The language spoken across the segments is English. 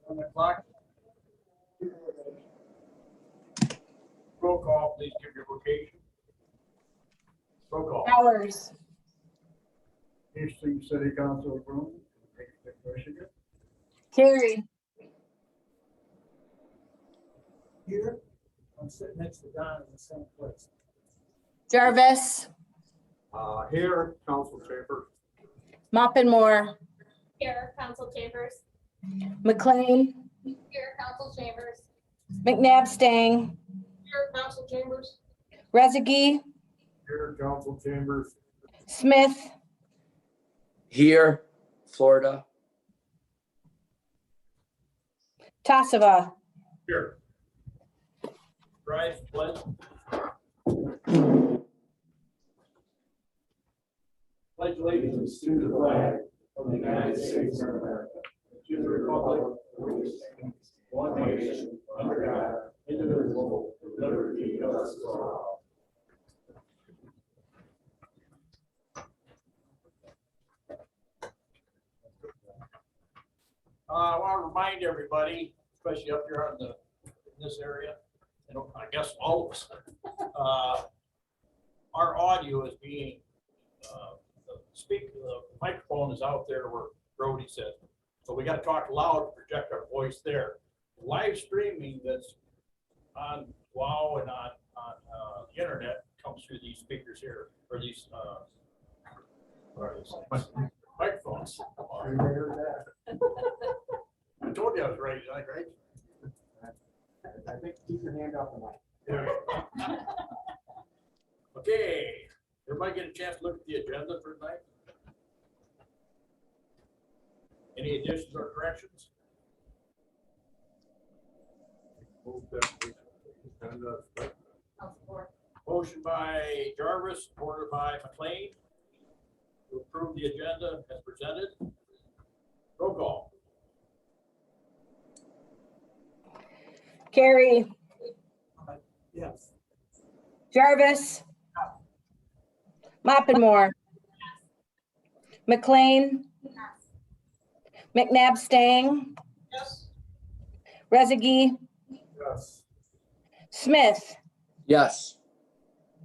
On the clock. Roll call, please give your location. Roll call. Bowers. Hastings City Council room, Michigan. Carey. Here, I'm sitting next to Don in the same place. Jarvis. Here, Council Chamber. Moppinmore. Here, Council Chambers. McLean. Here, Council Chambers. McNabb Stang. Here, Council Chambers. Rezegi. Here, Council Chambers. Smith. Here, Florida. Tassava. Here. Rise, pledge. Pledge allegiance To the flag of the United States of America, to the republic for which it stands, one nation, under God, indivisible, with liberty and justice for all. I want to remind everybody, especially up here in this area, and I guess all of us, our audio is being, the microphone is out there where Brody said. So we got to talk loud to project our voice there. Live streaming that's on WOW and on the internet comes through these speakers here, or these microphones. I told you I was ready, right? I think keep your hand off the mic. Okay, everybody get a chance to look at the agenda for tonight? Any additions or corrections? Motion by Jarvis, supported by McLean, to approve the agenda as presented. Roll call. Carey. Yes. Jarvis. Moppinmore. McLean. McNabb Stang. Yes. Rezegi. Yes. Smith. Yes.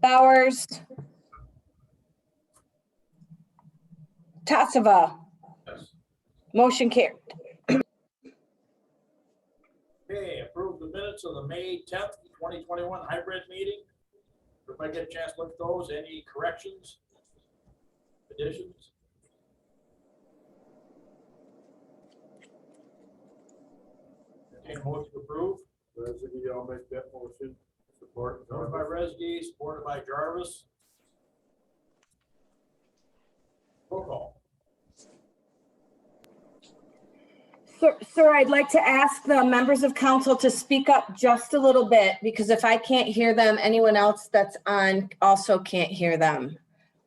Bowers. Tassava. Yes. Motion carried. Okay, approve the minutes of the May 10th, 2021 hybrid meeting. Everybody get a chance to look at those. Any corrections? Additions? Entertain a motion to approve. Rezegi, I'll make that motion. Support. Moved by Rezegi, supported by Jarvis. Roll call. Sir, I'd like to ask the members of council to speak up just a little bit, because if I can't hear them, anyone else that's on also can't hear them.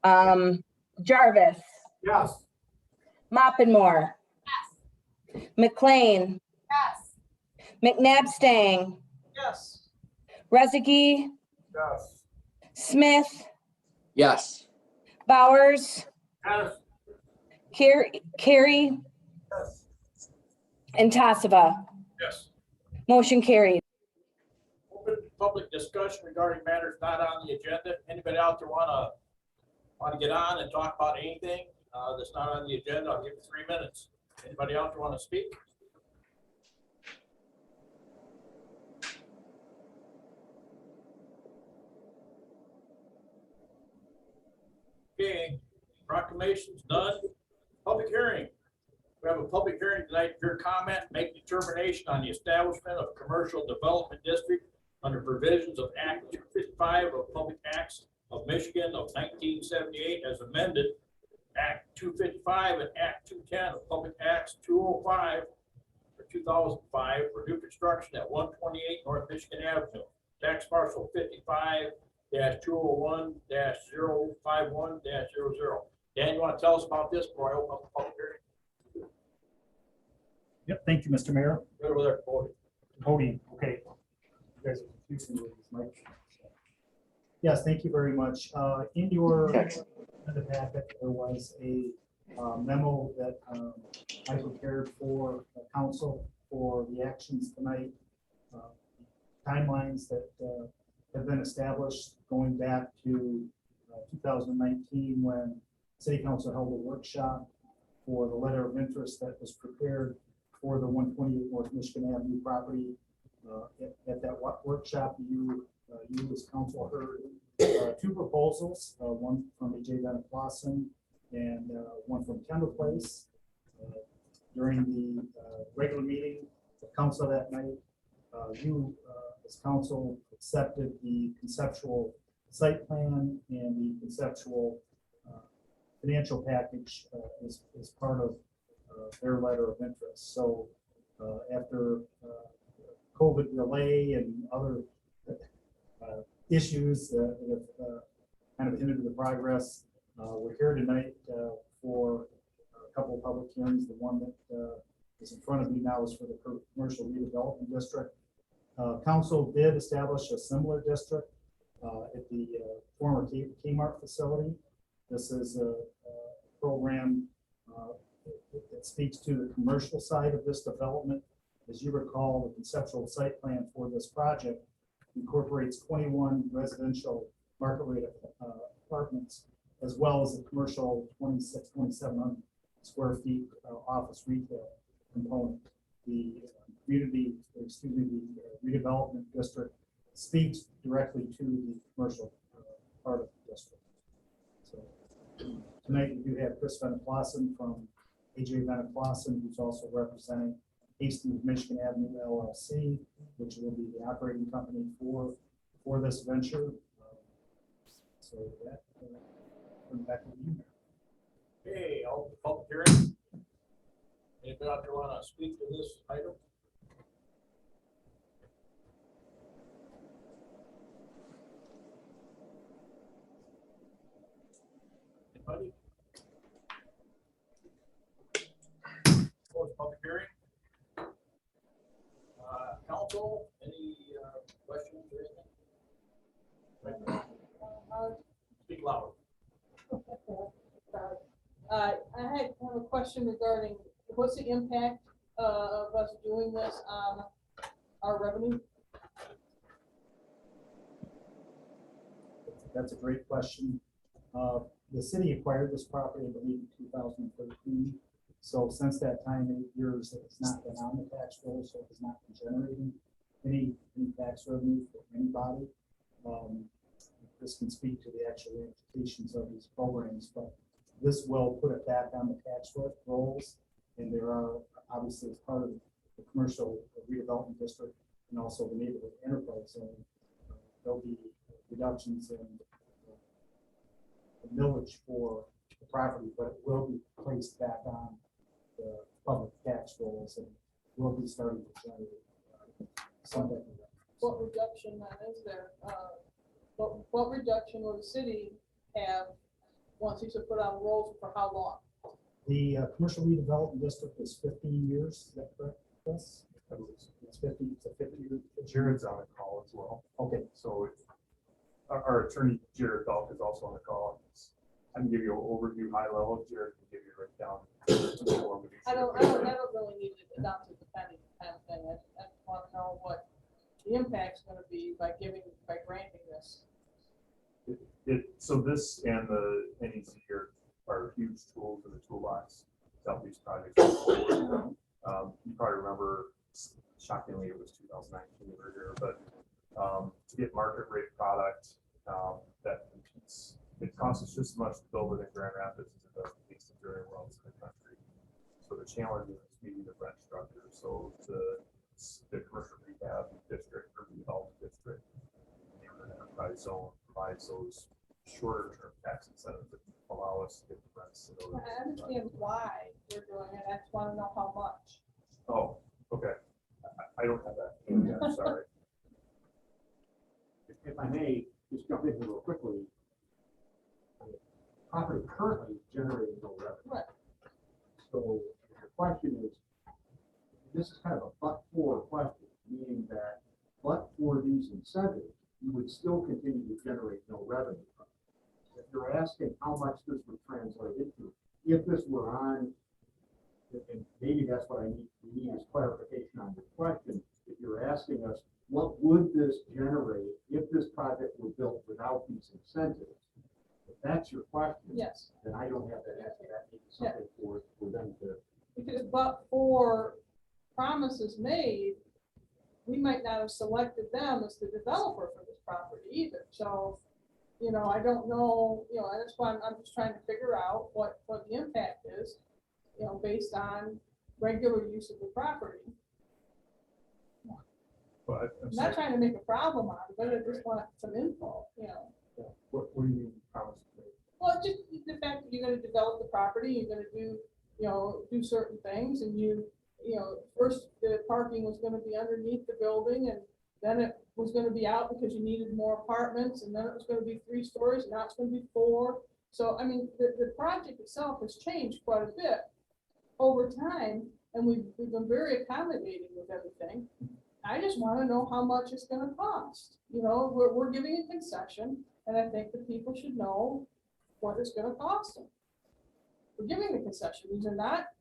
Jarvis, Yes. Moppinmore, Yes. McLean, Yes. McNabb Stang, Yes. Rezegi, Yes. Smith, Yes. Bowers, Yes. Carey, Yes. and Tassava. Yes. Motion carried. Open public discussion regarding matters not on the agenda. Anybody out there want to get on and talk about anything that's not on the agenda? I'll give you 3 minutes. Anybody out there want to speak? Okay, proclamations done. Public hearing. We have a public hearing tonight. Your comment, make determination on the establishment of commercial development district under provisions of Act 255 of Public Acts of Michigan of 1978 as amended, Act 255 and Act 210 of Public Acts 205 or 2005 for new construction at 128 North Michigan Avenue, tax parcel 55-201-051-00. Dan, you want to tell us about this before I open up the public hearing? Yep, thank you, Mr. Mayor. Right over there, Cody. Cody, okay. You guys are confusing me with these mics. Yes, thank you very much. In your in the packet, there was a memo that I prepared for the council for the actions tonight. Timelines that have been established going back to 2019 when City Council held a workshop for the letter of interest that was prepared for the 128 North Michigan Avenue property. At that workshop, you as council heard two proposals, one from A.J. Bennett Clausen and one from Kendall Place. During the regular meeting of council that night, you as council accepted the conceptual site plan and the conceptual financial package as part of their letter of interest. So after COVID delay and other issues that have kind of hindered the progress, we're here tonight for a couple of public hearings. The one that is in front of me now is for the commercial redevelopment district. Council did establish a similar district at the former Kmart facility. This is a program that speaks to the commercial side of this development. As you recall, the conceptual site plan for this project incorporates 21 residential market rate apartments, as well as a commercial 2,700 square feet office retail component. The redevelopment district speaks directly to the commercial part of the district. So tonight we do have Chris Bennett-Clausen from A.J. Bennett-Clausen, who's also representing Hastings Michigan Avenue LLC, which will be the operating company for this venture. So that, back to you. Okay, I'll public hearing. Anybody out there want to speak to this item? Anybody? Close public hearing. Council, any questions or anything? Speak loud. I have a question regarding what's the impact of us doing this on our revenue? That's a great question. The city acquired this property, I believe, in 2013. So since that time, 8 years, it's not been on the tax roll, so it's not been generating any tax revenue for anybody. This can speak to the actual implications of these programs, but this will put it back on the tax rolls. And there are obviously, as part of the commercial redevelopment district and also the neighborhood enterprise zone, there'll be reductions in the millage for the property, but it will be placed back on the public tax rolls and will be starting to generate something. What reduction then is there? What reduction will the city have once these are put on rolls for how long? The commercial redevelopment district is 15 years. Is that correct? Yes. It's 50. It's a 50-year. Jared's on the call as well. Okay. So our attorney, Jared Falk, is also on the call. I can give you an overview, high level. Jared can give you a breakdown. I don't really need to get down to the penny kind of thing. I just want to know what the impact's going to be by granting this. So this and the NEC are huge tools in the toolbox to help these projects move forward. You probably remember, shockingly, it was 2019 we were here, but to get market rate product that competes, it costs us just as much to build it in Grand Rapids as it does to Hastings and everywhere else in the country. So the challenge is meeting the rent structure. So the commercial rehab district or redevelopment district, neighborhood enterprise zone provides those shorter term tax incentives that allow us to get the rents. I understand why we're doing it. I just want to know how much. Oh, okay. I don't have that. Yeah, I'm sorry. If I may, just jump in here real quickly. The property currently is generating no revenue. Right. So the question is, this is kind of a but-for question, meaning that but for these incentives, you would still continue to generate no revenue. If you're asking how much this would translate into, if this were on and maybe that's what we need is clarification on your question. If you're asking us, what would this generate if this project were built without these incentives? If that's your question, Yes, then I don't have that answer. That may be something for them to. because but for promises made, we might not have selected them as the developer for this property either. So, you know, I don't know, you know, and that's why I'm just trying to figure out what the impact is, you know, based on regular use of the property. But I'm I'm sorry, not trying to make a problem out of it, I just want some info, you know. what do you mean promise? Well, just the fact that you're gonna develop the property, you're gonna do, you know, do certain things, and you know, first the parking was gonna be underneath the building, and then it was gonna be out because you needed more apartments, and then it was gonna be 3 stories, now it's gonna be 4. So, I mean, the project itself has changed quite a bit over time, and we've been very accommodating with everything. I just wanna know how much it's gonna cost. You know, we're giving a concession, and I think the people should know what it's gonna cost them. We're giving the concession. These are not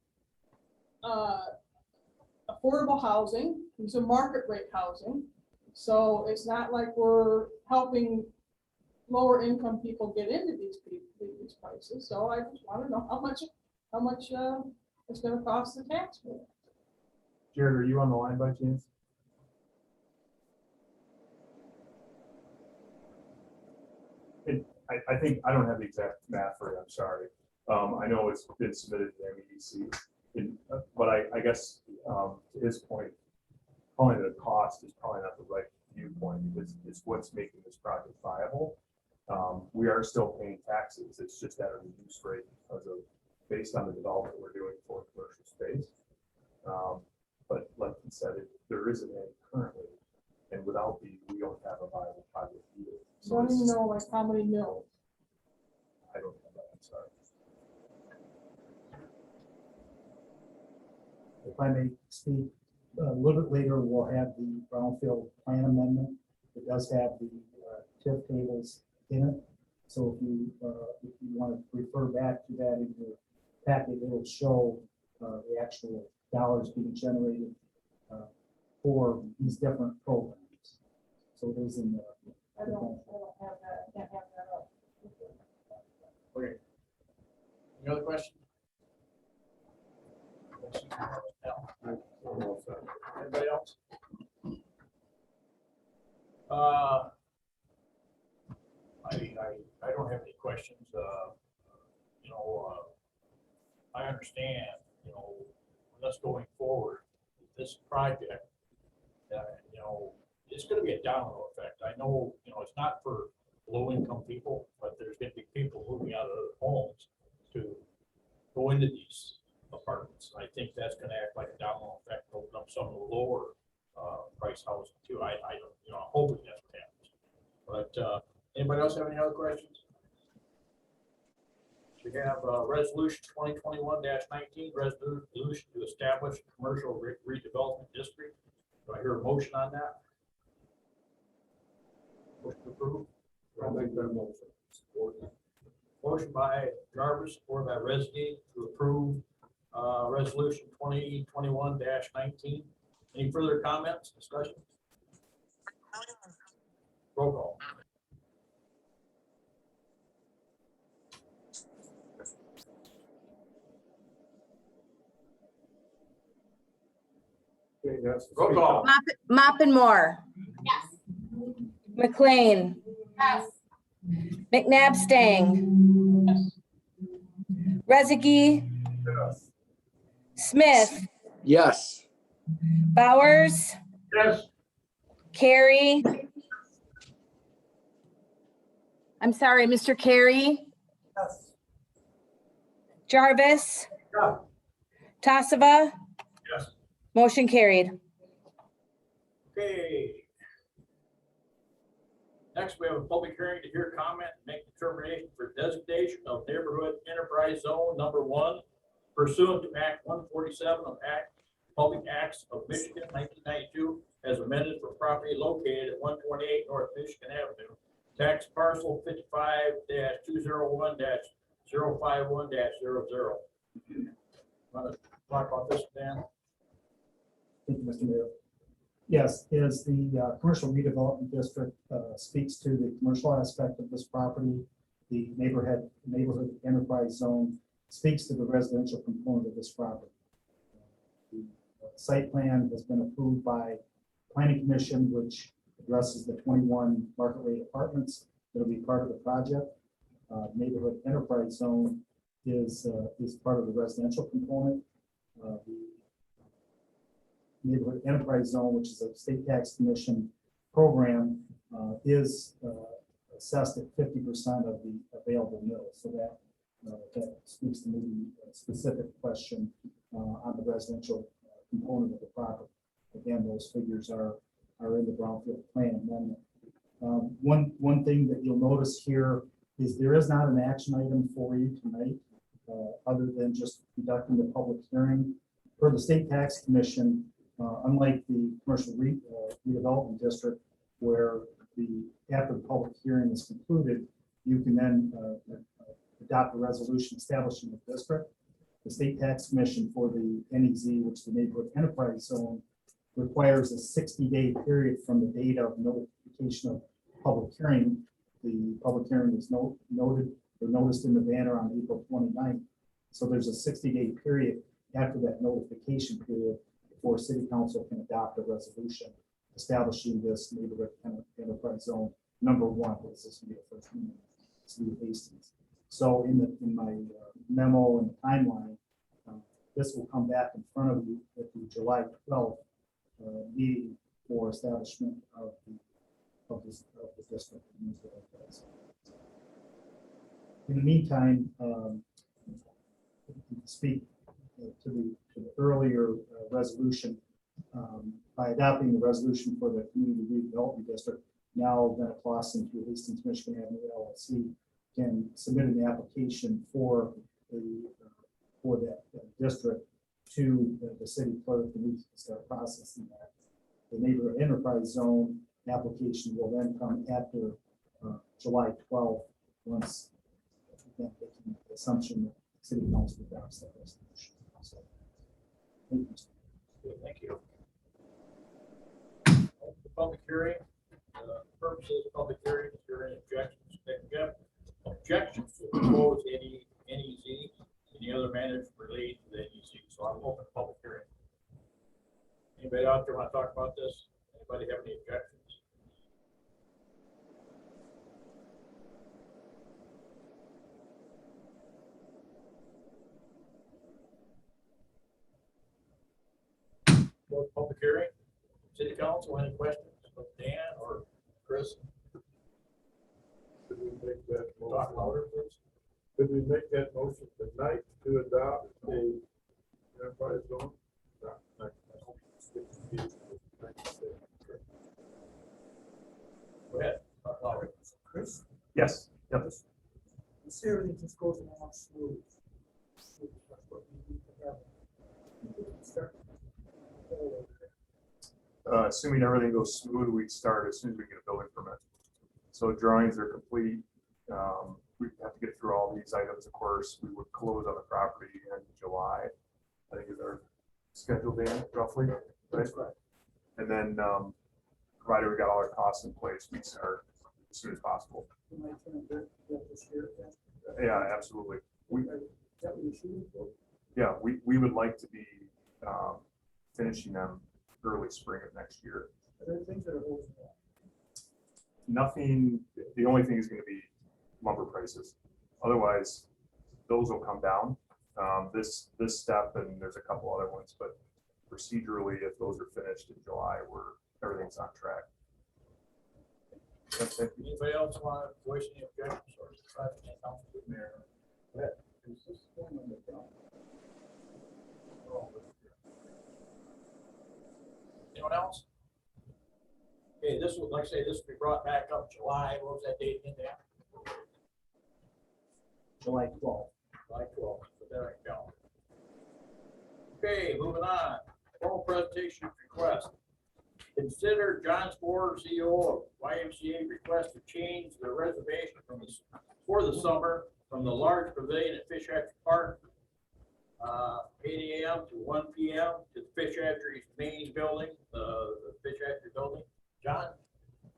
affordable housing. These are market rate housing. So it's not like we're helping lower income people get into these places. So I just want to know how much it's going to cost the taxpayer. Jared, are you on the line by chance? I think, I don't have the exact math for it, I'm sorry. I know it's been submitted to MEDC, but I guess, to his point, calling it a cost is probably not the right viewpoint, because it's what's making this project viable. We are still paying taxes, it's just at a reduced rate because of, based on the development we're doing for commercial space. But like you said, there isn't any currently, and without these, we don't have a viable project either. So I don't even know like how many mills. I don't have that, I'm sorry. If I may speak, a little bit later, we'll have the brownfield plan amendment. It does have the TIF tables in it. So if you want to refer back to that in your packet, it'll show the actual dollars being generated for these different programs. So there's in the. I don't have that. I can't have that up. Okay. Any other questions? Anybody else? I don't have any questions. You know, I understand, you know, us going forward with this project, you know, it's gonna be a domino effect. I know, you know, it's not for low-income people, but there's gonna be people moving out of their homes to go into these apartments. I think that's gonna act like a domino effect, open up some of the lower price housing too. I don't, you know, I'm hoping that's what happens. But anybody else have any other questions? We have resolution 2021-19, resolution to establish a commercial redevelopment district. Do I hear a motion on that? Motion approved. I'll make that motion. Support. Motion by Jarvis, supported by Resnick to approve resolution 2021-19. Any further comments, discussion? Roll call. Okay, yes. Roll call. Moppin-More. Yes. McLean. Yes. McNabb Stang. Yes. Rezegi. Yes. Smith. Yes. Bowers. Yes. Carey. I'm sorry, Mr. Carey. Yes. Jarvis. Yeah. Tassava. Yes. Motion carried. Okay. Next, we have a public hearing to hear comment and make determination for designation of neighborhood enterprise zone number 1 pursuant to Act 147 of Public Acts of Michigan 1992 as amended for property located at 128 North Michigan Avenue, tax parcel 55-201-051-00. talk about this, Dan? Thank you, Mr. Mayor. Yes, as the commercial redevelopment district speaks to the commercial aspect of this property, the neighborhood enterprise zone speaks to the residential component of this property. The site plan has been approved by Planning Commission, which addresses the 21 market rate apartments that will be part of the project. Neighborhood enterprise zone is part of the residential component. The neighborhood enterprise zone, which is a state tax commission program, is assessed at 50% of the available mills. So that speaks to maybe a specific question on the residential component of the property. Again, those figures are in the brownfield plan amendment. One thing that you'll notice here is there is not an action item for you tonight, other than just conducting the public hearing. For the state tax commission, unlike the commercial redevelopment district, where after the public hearing is concluded, you can then adopt a resolution establishing the district. The state tax commission for the NEZ, which is the neighborhood enterprise zone, requires a 60-day period from the date of notification of public hearing. The public hearing is noticed in the banner on April 29th. So there's a 60-day period after that notification period before city council can adopt a resolution establishing this neighborhood enterprise zone number 1. This is going to be the first meeting, City of Hastings. So in my memo and timeline, this will come back in front of you at the July 12th meeting for establishment of the district. In the meantime, speak to the earlier resolution. By adopting the resolution for the community redevelopment district, now Bennett Clausen through Hastings, Michigan Avenue LLC can submit an application for that district to the city clerk, and we can start processing that. The neighborhood enterprise zone application will then come after July 12th, once again, making the assumption that city council adopts that resolution. So, thank you. Good, thank you. The public hearing, purpose of the public hearing, is there any objections? Objections to propose any NEZ, any other matters related to the NEZ? So I'm open to public hearing. Anybody out there want to talk about this? Anybody have any objections? Public hearing, city council, any questions of Dan or Chris? Could we make that Talk motion? louder, please. Could we make that motion tonight to adopt a enterprise zone? Go ahead. Talk louder. Chris, Yes. Yep. you see everything just goes along smooth. That's what we need to have. We can start. Assuming everything goes smooth, we'd start as soon as we get a building permit. So drawings are complete. We have to get through all these items, of course. We would close on the property in July. I think is our scheduled date roughly, right? And then, provided we got all our costs in place, we start as soon as possible. You might turn it this year, Yeah, absolutely. is that what you're shooting for? Yeah, we would like to be finishing them early spring of next year. Are there things that are holding you up? Nothing, the only thing is going to be lumber prices. Otherwise, those will come down. This step, and there's a couple other ones, but procedurally, if those are finished in July, everything's on track. Anybody else want to voice any objections or Mayor? Go ahead. Is this going on the ground? Anyone else? Okay, this would, like I say, this will be brought back up July, what was that date in there? July 12th. July 12th, so there we go. Okay, moving on, formal presentation request. Consider John Spore, CEO of YMCA, request to change the reservation for the summer from the large pavilion at Fish Hatchery Park 8 AM to 1 PM to the Fish Hatchery's main building, the Fish Hatchery building. John,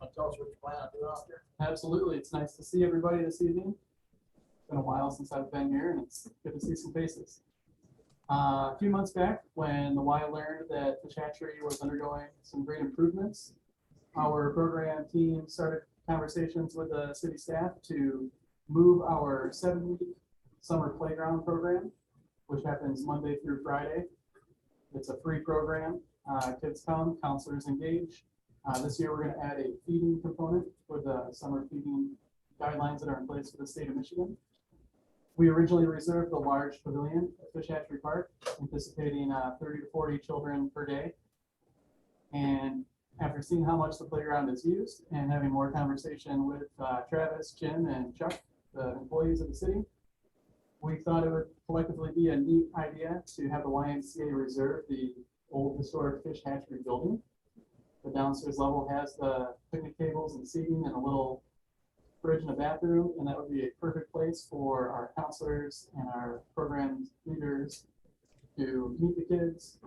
want to tell us what you plan on doing out there? Absolutely. It's nice to see everybody this evening. It's been a while since I've been here and it's good to see some faces. A few months back, when the Y learned that Fish Hatchery was undergoing some great improvements, our program team started conversations with the city staff to move our 7-week summer playground program, which happens Monday through Friday. It's a free program. Kids come, counselors engage. This year, we're going to add a feeding component with the summer feeding guidelines that are in place for the state of Michigan. We originally reserved the large pavilion at Fish Hatchery Park, anticipating 30 to 40 children per day. And after seeing how much the playground is used and having more conversation with Travis, Jim, and Chuck, the employees of the city, we thought it would collectively be a neat idea to have the YMCA reserve the old historic Fish Hatchery building. The downstairs level has the picnic tables and seating and a little fridge and a bathroom, and that would be a perfect place for our counselors and our program leaders to meet the kids,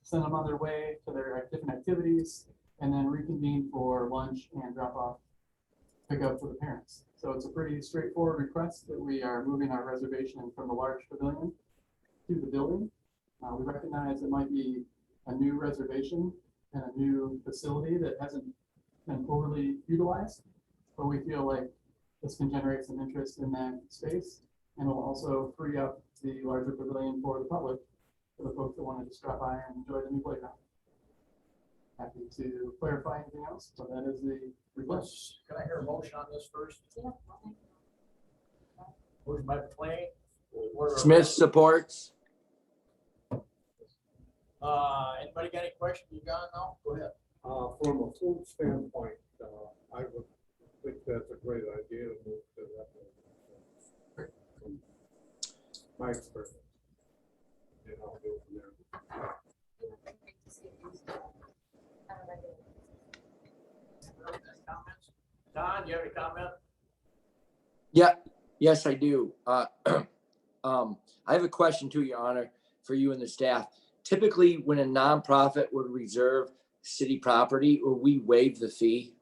send them on their way to their different activities, and then reconvene for lunch and drop off, pick up for the parents. So it's a pretty straightforward request that we are moving our reservation from the large pavilion to the building. We recognize it might be a new reservation and a new facility that hasn't been fully utilized, but we feel like this can generate some interest in that space, and will also free up the larger pavilion for the public, for the folks that want to just drop by and enjoy the new playground. Happy to clarify anything else, but that is the request. Can I hear a motion on this first? Motion by McLean. Smith supports. Anybody got any questions, John? No, go ahead. From a food standpoint, I would think that's a great idea to move to that. From my experience. And I'll go from there. Don, do you have any comment? Yeah, yes, I do. I have a question to Your Honor for you and the staff. Typically, when a nonprofit would reserve city property, or we waive the fee?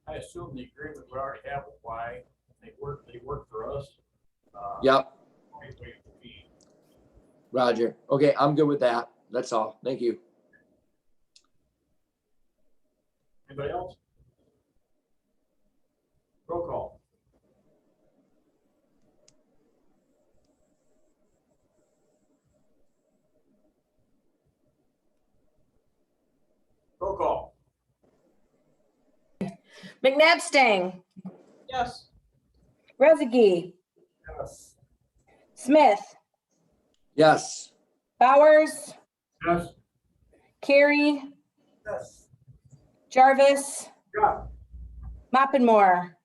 I assume the agreement we already have with Y, they work for us. Yep, We waive the fee. Roger. Okay, I'm good with that. That's all. Thank you. Anybody else? Roll call. Roll call. McNabb Stang, Yes. Rezegi, Yes. Smith, Yes. Bowers, Yes. Carey, Yes. Jarvis, Yeah. Moppenmore.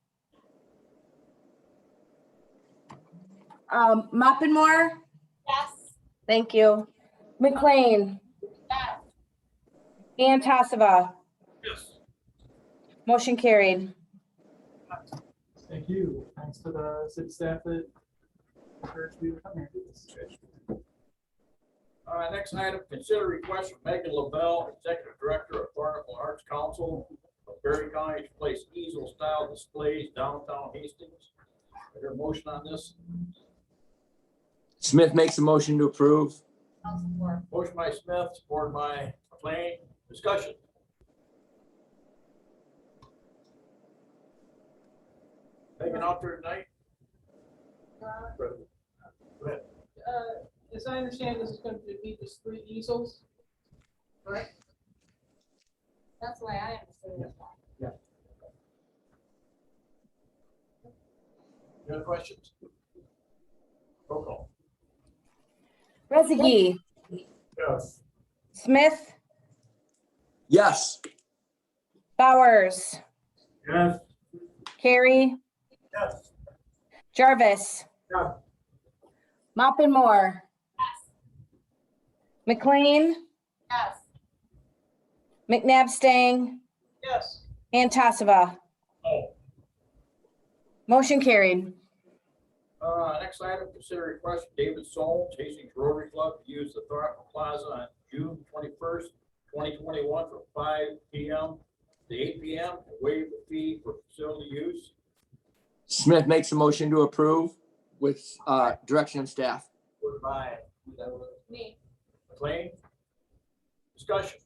Moppenmore, Yes. thank you. McLean. Yes. And Tassava. Yes. Motion carried. Thank you. Thanks to the city staff that encouraged me to come here. Next item, consider request from Megan LaBelle, Executive Director of Thornhill Arts Council of Berry County to place easel style displays downtown Hastings. Is there a motion on this? Smith makes a motion to approve. Motion by Smith, supported by McLean. Discussion. Megan out there tonight? Go ahead. As I understand, this is going to be just 3 easels, right? That's the way I understood it. Any other questions? Roll call. Rezegi, Yes. Smith, Yes. Bowers, Yes. Carey, Yes. Jarvis, Yeah. Moppenmore, McLean, Yes. McNabb Stang, Yes. and Tassava. Oh. Motion carried. Next item, consider request from David Solms, Hastings Rotary Club to use the Thornton Plaza on June 21st, 2021 from 5 p.m. to 8 p.m. and waive the fee for facility use. Smith makes a motion to approve with direction of staff. Supported by Me. McLean. Discussion.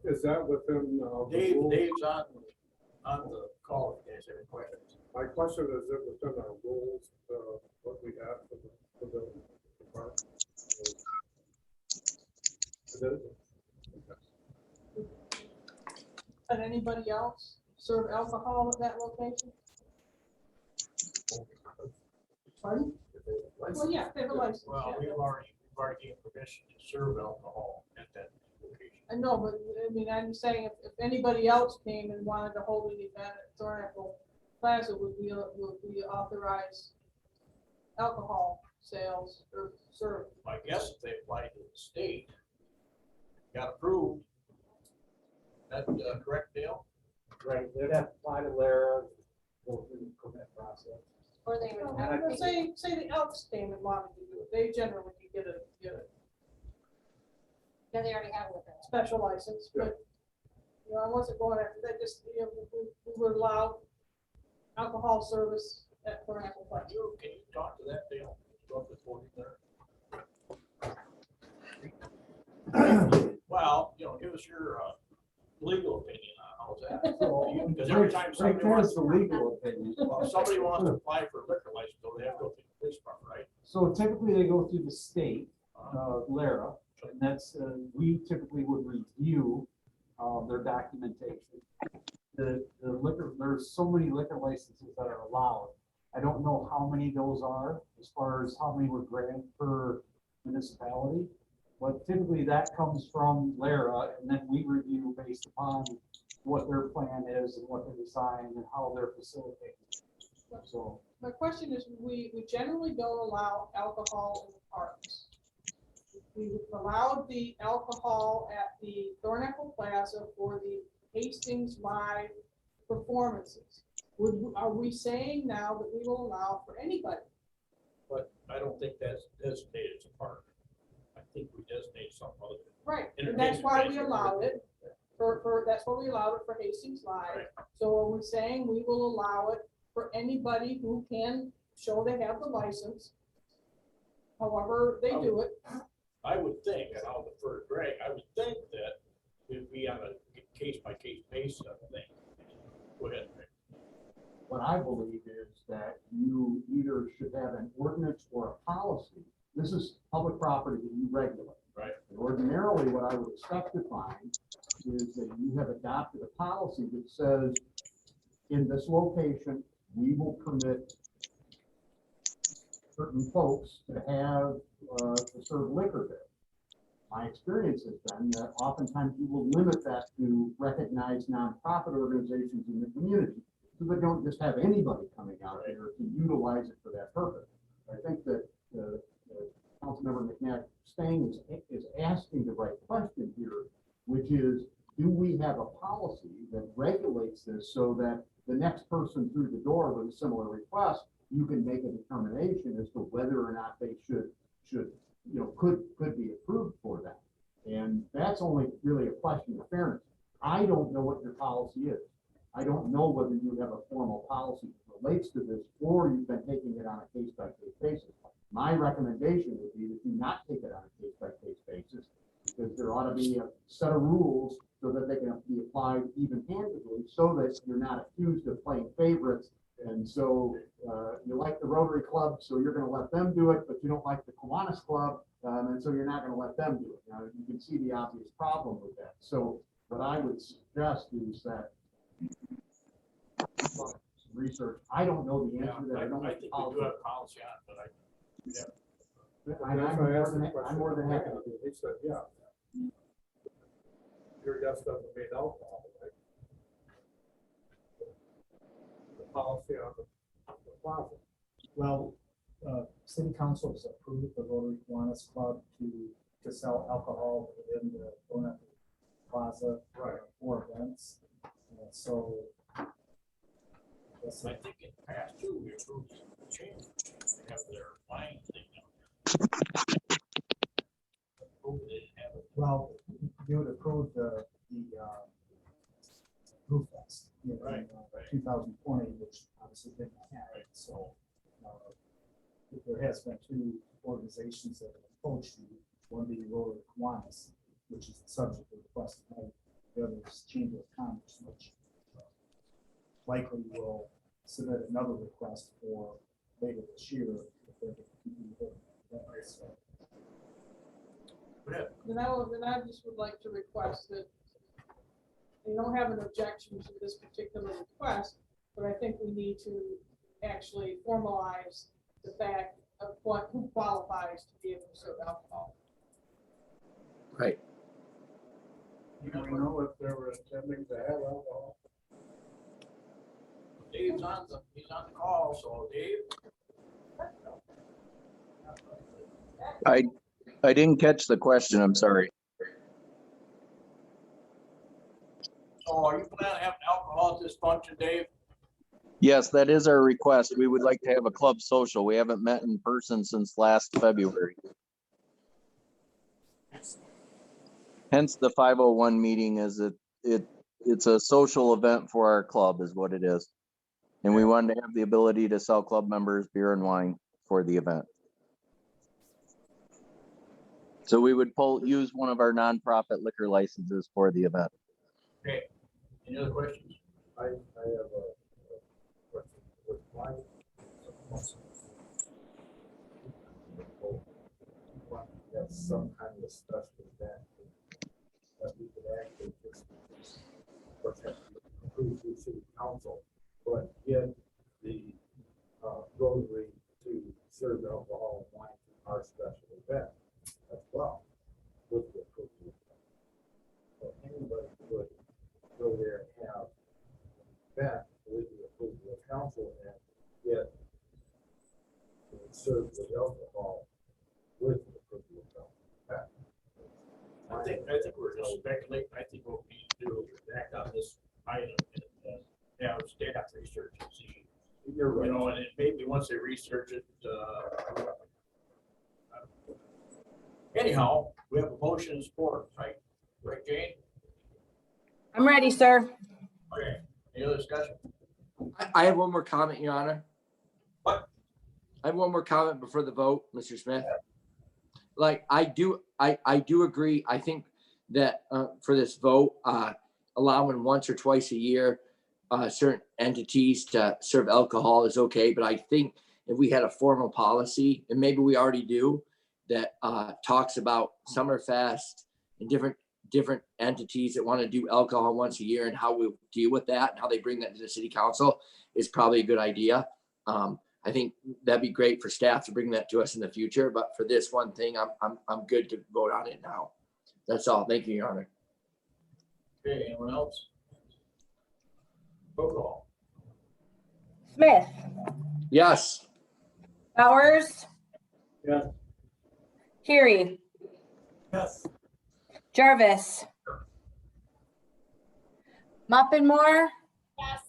Is that within, the rules? Dave's on the call if you guys have any questions. My question is, it within our rules, what we have for the park? Is it? Can anybody else serve alcohol at that location? Pardon? Well, yeah, they have a license. Well, yeah. we've already given permission to serve alcohol at that location. I know, but I mean, I'm saying if anybody else came and wanted to hold an event at Thornapple Plaza, would we authorize alcohol sales or serve? I guess if they applied to the state, got approved. That correct, Dale? Right, they'd have to apply to Lara, go through the permit process. Or they would Well, have to. Say the Elks came and wanted to do it, they generally can get a Yeah, they already have it with them. special license, but, you know, I wasn't going after that, just, you know, we would allow alcohol service at Thornapple Plaza. Can you talk to that, Dale? Talk to the board there. Well, you know, give us your legal opinion on how's that. Because every time somebody wants, the legal opinion. well, if somebody wants to apply for a liquor license, though, they have to go through the police department, right? So typically they go through the state, Lara, and that's, we typically would review, their documentation. The liquor, there's so many liquor licenses that are allowed. I don't know how many those are, as far as how many were granted per municipality. But typically that comes from Lara, and then we review based upon what their plan is and what they design and how they're facilitating. So, My question is, we generally don't allow alcohol in the parks. We allowed the alcohol at the Thornapple Plaza for the Hastings Live performances. Are we saying now that we will allow for anybody? But I don't think that's designated as a park. I think we designate something other than. Right, and that's why we allowed it, that's why we allowed it for Hastings Live. Right. So are we saying we will allow it for anybody who can show they have the license? However they do it. I would think, and I'll defer to Greg, I would think that it'd be on a case-by-case basis, I think. Go ahead, Greg. what I believe is that you either should have an ordinance or a policy. This is public property that you regulate. Right. And ordinarily, what I would expect to find is that you have adopted a policy that says, in this location, we will permit certain folks to have, to serve liquor there. My experience has been that oftentimes you will limit that to recognized nonprofit organizations in the community. So they don't just have anybody coming out there to utilize it for that purpose. I think that Councilmember McNabb Stang is asking the right question here, which is, do we have a policy that regulates this so that the next person through the door with a similar request, you can make a determination as to whether or not they should could be approved for that. And that's only really a question of fairness. I don't know what your policy is. I don't know whether you have a formal policy that relates to this, or you've been taking it on a case-by-case basis. My recommendation would be that you not take it on a case-by-case basis, because there ought to be a set of rules so that they can be applied even-handedly, so that you're not accused of playing favorites. And so you like the Rotary Club, so you're going to let them do it, but you don't like the Kiwanis Club, and so you're not going to let them do it. Now, you can see the obvious problem with that. So what I would suggest is that research. I don't know the answer to that. I don't I know the think we do policy. have policy on it, but I'm more than happy. He said, yeah. Your yes doesn't mean alcohol, right? The policy on the plaza. Well, city council has approved the Rotary Kiwanis Club to sell alcohol within the Thornapple Plaza Right. for events. So Yes, I sir. think in the past too, we approved the change, they have their line thing down there. Approved it, have it. Well, you would approve the roof vest. In Right. 2020, which obviously didn't happen, so. There has been two organizations that have approached you, one being Rotary Kiwanis, which is the subject of the request tonight. The other is Chamber of Commerce, which likely will submit another request for later this year. If they're gonna continue holding that. So, Then I just would like to request that you don't have an objection to this particular request, but I think we need to actually formalize the fact of who qualifies to be able to serve alcohol. Right. You don't know if they were intending to have alcohol. Dave's he's on the call, so Dave. I didn't catch the question, I'm sorry. So are you planning on having alcohol at this function, Dave? Yes, that is our request. We would like to have a club social. We haven't met in person since last February. Hence the 501 meeting is it's a social event for our club is what it is. And we wanted to have the ability to sell club members beer and wine for the event. So we would use one of our nonprofit liquor licenses for the event. Okay, any other questions? I have a question with my. Have some kind of special event that we could actually just approve through city council, but get the Rotary to serve alcohol and wine to our special event as well. With the approval. So anybody could go there and have an event with the approval of council and get served with alcohol with the approval of council. I think we're just speculating. I think what we need to do is act on this item and have staff research and see, You're right. you know, and then maybe once they research it, anyhow, we have a motion and support, right? Right, Jane? I'm ready, sir. Okay, any other discussion? I have one more comment, Your Honor. What? I have one more comment before the vote, Mr. Smith. Like, I do agree. I think that for this vote, allowing once or twice a year, certain entities to serve alcohol is okay. But I think if we had a formal policy, and maybe we already do, that talks about Summerfest and different entities that want to do alcohol once a year and how we deal with that and how they bring that to the city council is probably a good idea. I think that'd be great for staff to bring that to us in the future, but for this one thing, I'm good to vote on it now. That's all. Thank you, Your Honor. Okay, anyone else? Roll call. Smith, Yes. Bowers. Yes. Carey, Yes. Jarvis. Muppinmore, Yes.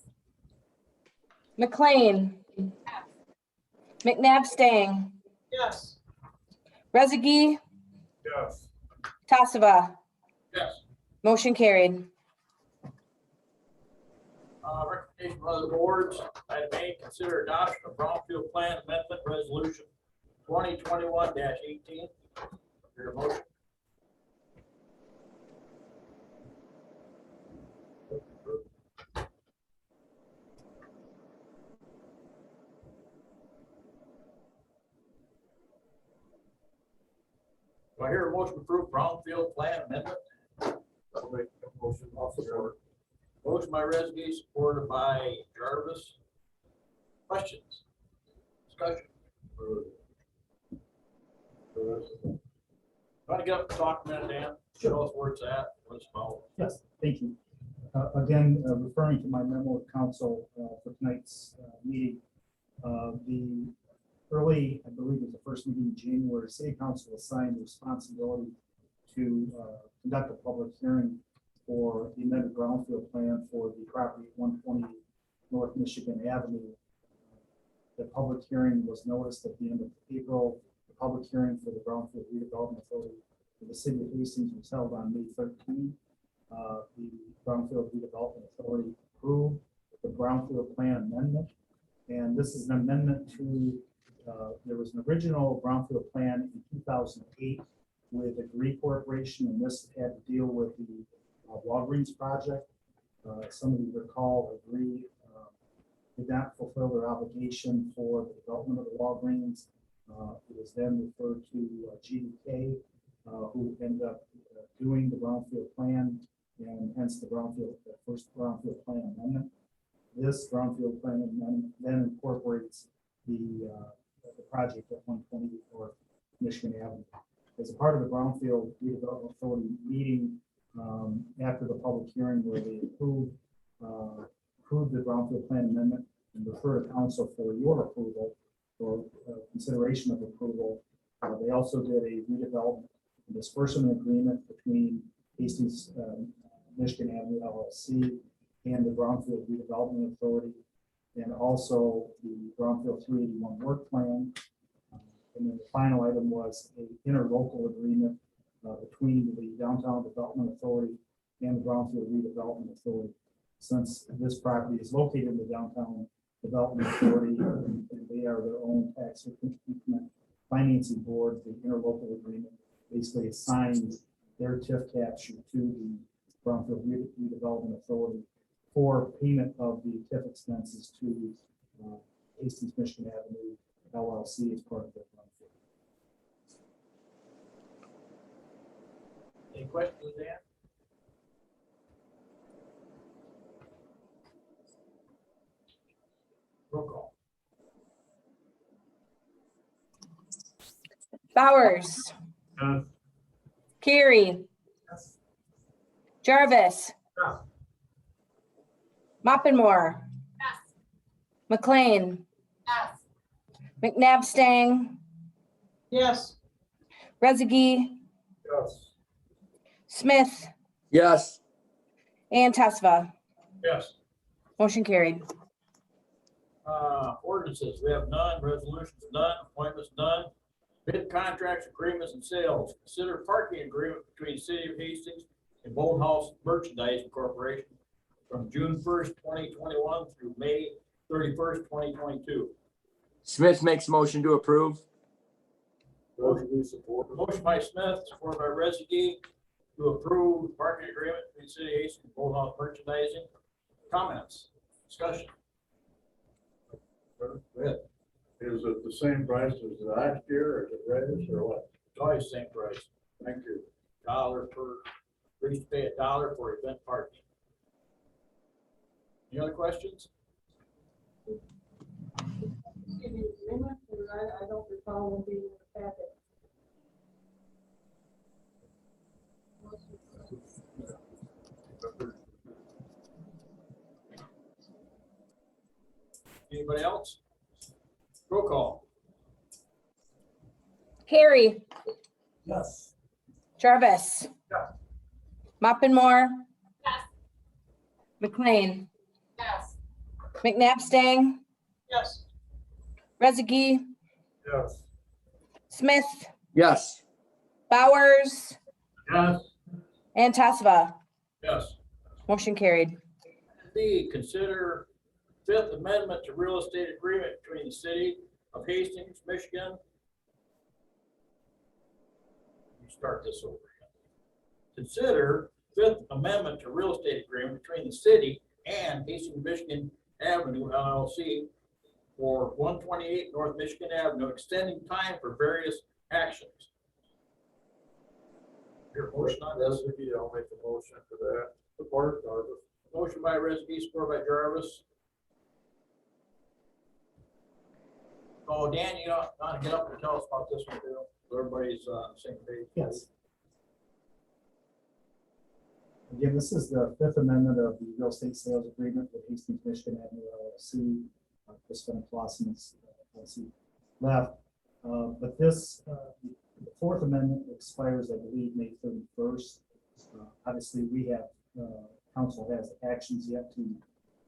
McLean. McNabb Stang, Yes. Rezegi, Yes. Tassava. Yes. Motion carried. Recommendation from other boards, item A, consider adoption of Brownfield Plan Amendment Resolution 2021-18. Your motion. Do I hear a motion to approve Brownfield Plan Amendment? I'll make a motion. I'll support. Motion by Rezegi, supported by Jarvis. Questions? Discussion? Want to get up and talk a minute, Dan? Show us where it's at, what it's about. yes, thank you. Again, referring to my memo of council for tonight's meeting, the early, I believe it was the first meeting in January, city council assigned the responsibility to conduct a public hearing for the amended brownfield plan for the property at 120 North Michigan Avenue. The public hearing was noticed at the end of April. The public hearing for the Brownfield Redevelopment Authority for the city of Hastings was held on May 13th. The Brownfield Redevelopment Authority approved the Brownfield Plan Amendment. And this is an amendment to, there was an original Brownfield Plan in 2008 with the Agree Corporation, and this had to deal with the Walgreens project. Some of you recall Agree did not fulfill their obligation for the development of the Walgreens. It was then referred to GDK, who ended up doing the Brownfield Plan, and hence the first Brownfield Plan Amendment. This Brownfield Plan Amendment then incorporates the project at 120 North Michigan Avenue. As a part of the Brownfield Redevelopment Authority meeting after the public hearing where they approved the Brownfield Plan Amendment and refer to council for your approval or consideration of approval. They also did a redevelopment and disbursement agreement between Hastings Michigan Avenue LLC and the Brownfield Redevelopment Authority, and also the Brownfield 381 work plan. And then the final item was an interlocal agreement between the Downtown Development Authority and the Brownfield Redevelopment Authority. Since this property is located in the Downtown Development Authority and they are their own tax increment financing board, the interlocal agreement basically assigns their TIF capture to the Brownfield Redevelopment Authority for payment of the TIF expenses to Hastings Michigan Avenue LLC as part of their Brownfield. Any questions, Dan? Roll call. Bowers. Carey. Jarvis. Moppenmore. McLean. McNabb Stang. Yes. Rezegi. Yes. Smith. Yes. And Tesva. Yes. Motion carried. Ordinances, we have none. Resolutions, none. Appointments, none. Bid contracts, agreements, and sales. Consider parking agreement between City of Hastings and Boathouse Merchandising Corporation from June 1st, 2021 through May 31st, 2022. Smith makes motion to approve. Motion support. Motion by Smith, supported by Rezegi, to approve parking agreement between City of Hastings and Boathouse Merchandising. Comments, discussion. Go ahead. Is it the same price as last year, or is it raised, or what? It's always the same price. Thank you. $1 per, we used to pay $1 for event parking. Any other questions? Give you agreement, because I don't recall one being in the packet. Anybody else? Roll call. Carey. Yes. Jarvis. Yes. Moppenmore. Yes. McLean. Yes. McNabb Stang. Yes. Rezegi. Yes. Smith. Yes. Bowers. Yes. And Tesva. Yes. Motion carried. B, consider Fifth Amendment to real estate agreement between the City of Hastings, Michigan. Let me start this over again. Consider Fifth Amendment to real estate agreement between the city and Hastings, Michigan Avenue LLC for 128 North Michigan Avenue, extending time for various actions. Your motion on this? I'll make a motion for that. Support, Jarvis. Motion by Rezegi, supported by Jarvis. Oh, Dan, you want to get up and tell us about this one too, so everybody's on the same page. Yes. Again, this is the Fifth Amendment of the Real Estate Sales Agreement with Hastings Michigan Avenue LLC. Chris Van Flossen is left. But this, the Fourth Amendment expires, I believe, May 31st. Obviously, we have, council has actions yet to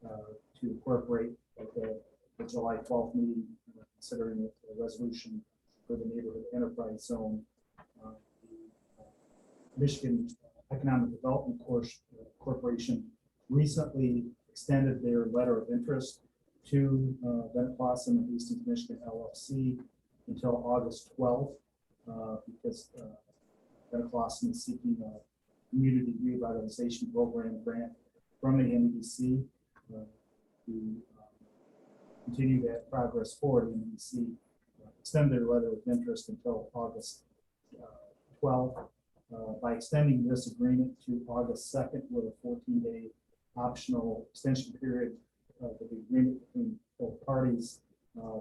to incorporate at the July 12th meeting, considering it a resolution for the neighborhood enterprise zone. The Michigan Economic Development Corporation recently extended their letter of interest to Bennett Clausen and Hastings, Michigan LLC until August 12th, because Bennett Clausen is seeking a community revitalization program grant from the NEDC to continue that progress forward. The NEDC extend their letter of interest until August 12th. By extending this agreement to August 2nd with a 14-day optional extension period of the agreement between both parties,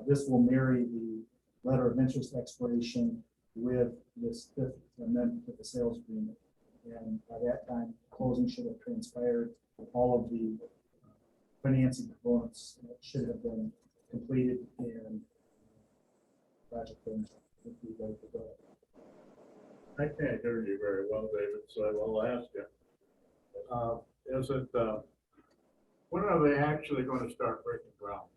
this will marry the letter of interest expiration with this fifth amendment to the sales agreement. And by that time, closing should have transpired. All of the financing components should have been completed, and project would be ready to go. I can't hear you very well, David, so I will ask you. When are they actually going to start breaking ground?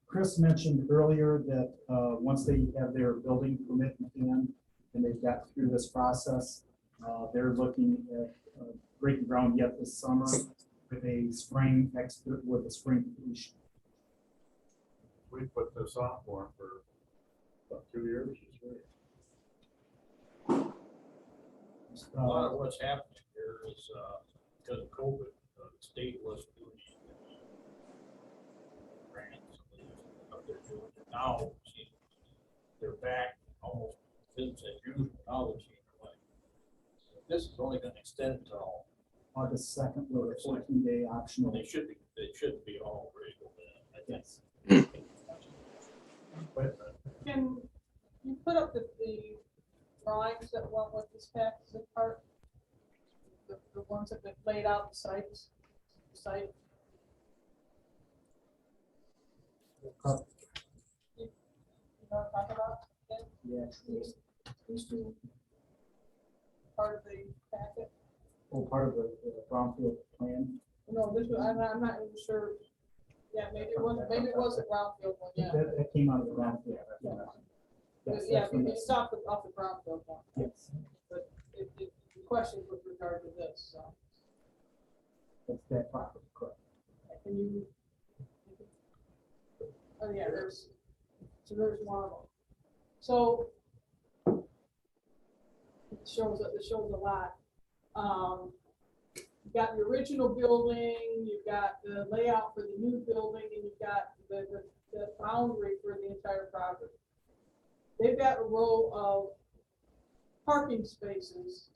Chris mentioned earlier that once they have their building permit in hand and they've got through this process, they're looking at breaking ground yet this summer with a spring completion. We put this on for about 2 years. A lot of what's happening here is because of COVID, the state was doing grants up there doing it. Now they're back almost business as usual. Now they're seeing like this is only going to extend until August 2nd with a 14-day optional. they should be all ready to go in, I guess. Can you put up the drawings that went with this package of part? The ones that have been laid out, the site? You know what I'm talking about? Yeah. These two part of the packet? Oh, part of the brownfield plan. No, this was, I'm not even sure. Yeah, maybe it was a brownfield one, yeah. That came out of the brownfield. Yeah. Yes, Yeah, that's from it's the- off the brownfield one. yes, But the question with regard to this, so that's that property, correct. can you? Oh, yeah, there's one of them. So it shows a lot. You've got the original building, you've got the layout for the new building, and you've got the boundary for the entire property. They've got a row of parking spaces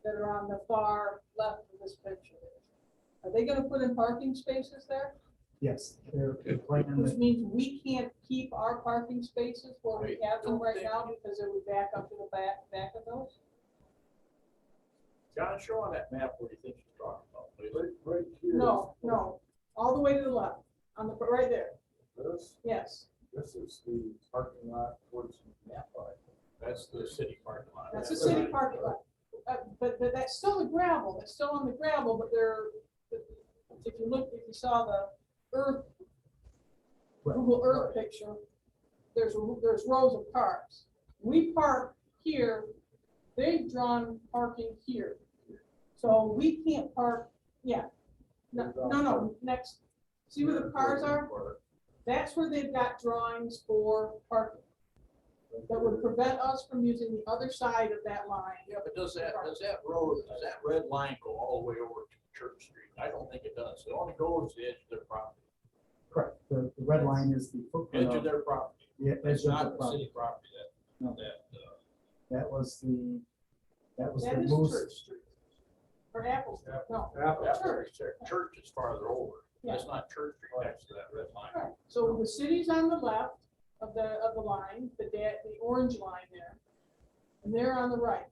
that are on the far left of this picture. Are they gonna put in parking spaces there? Yes, they're plan Which that means we can't keep our parking spaces where we have them right now because they would back up to the back of those? John, show on that map what you think she's talking about, please. Right here. No, all the way to the left, on the, right there, This yes. is the parking lot towards. That's the city parking lot. That's the city parking lot. But that's still the gravel, it's still on the gravel, but if you saw the Earth, Google Earth picture, there's rows of cars. We park here, they've drawn parking here. So we can't park, yeah. No, next, see where the cars are? That's where they've got drawings for parking. That would prevent us from using the other side of that line. Yeah, but does that red line go all the way over to Church Street? I don't think it does. It only goes to the edge of their property. correct. The red line is the footprint Edge of of, their property. yeah, edge It's of not the the property. city property No. that That was the That is moose. Church Street. Or Apple Street, no. Church is farther over. Yeah. It's not Church Street next to that red line. Right. So the city's on the left of the line, the orange line there, and they're on the right.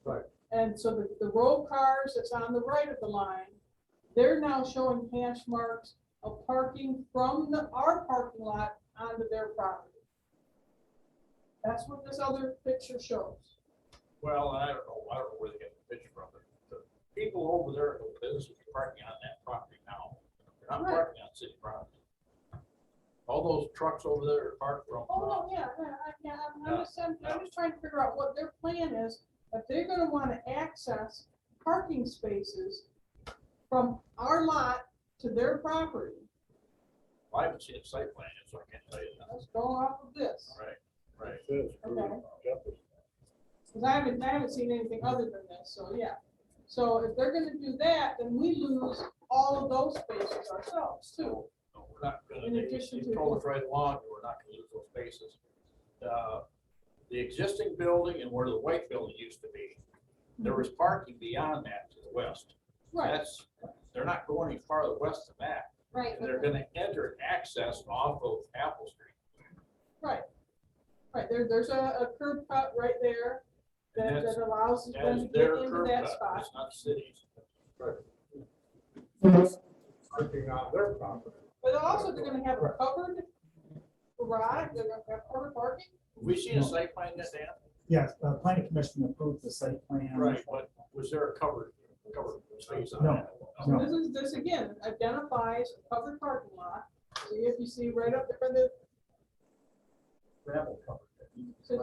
Right. And so the row of cars that's on the right of the line, they're now showing hash marks of parking from our parking lot onto their property. That's what this other picture shows. Well, I don't know where they get the picture from. The people over there in the business are parking on that property now. They're not Right. parking on city property. All those trucks over there are parked from. Oh, no, I'm just trying to figure out what their plan is, if they're gonna wanna access parking spaces from our lot to their property. I haven't seen a site plan, so I can't tell you that. Let's go off of this, Right. It says Okay. Jefferson. because I haven't seen anything other than this, so yeah. So if they're gonna do that, then we lose all of those spaces ourselves too. No, we're not gonna, In addition they to- told us right along, we're not gonna lose those spaces. The existing building and where the white building used to be, there was parking beyond that to the west. Right, That's, they're not going any farther west than that. Right. And they're gonna enter and access off of Apple Street. right. There's a curb cut right there And that that's- allows them That to is get their into curb that cut, spot. it's not the city's. Parking on their property. But also they're gonna have a covered garage, they're gonna have covered parking. Have we seen a site plan that, Dan? Yes, planning commission approved the site plan. Right, but was there a covered space on No, that? no. This again identifies a covered parking lot. So if you see right up there, the Gravel covered. Says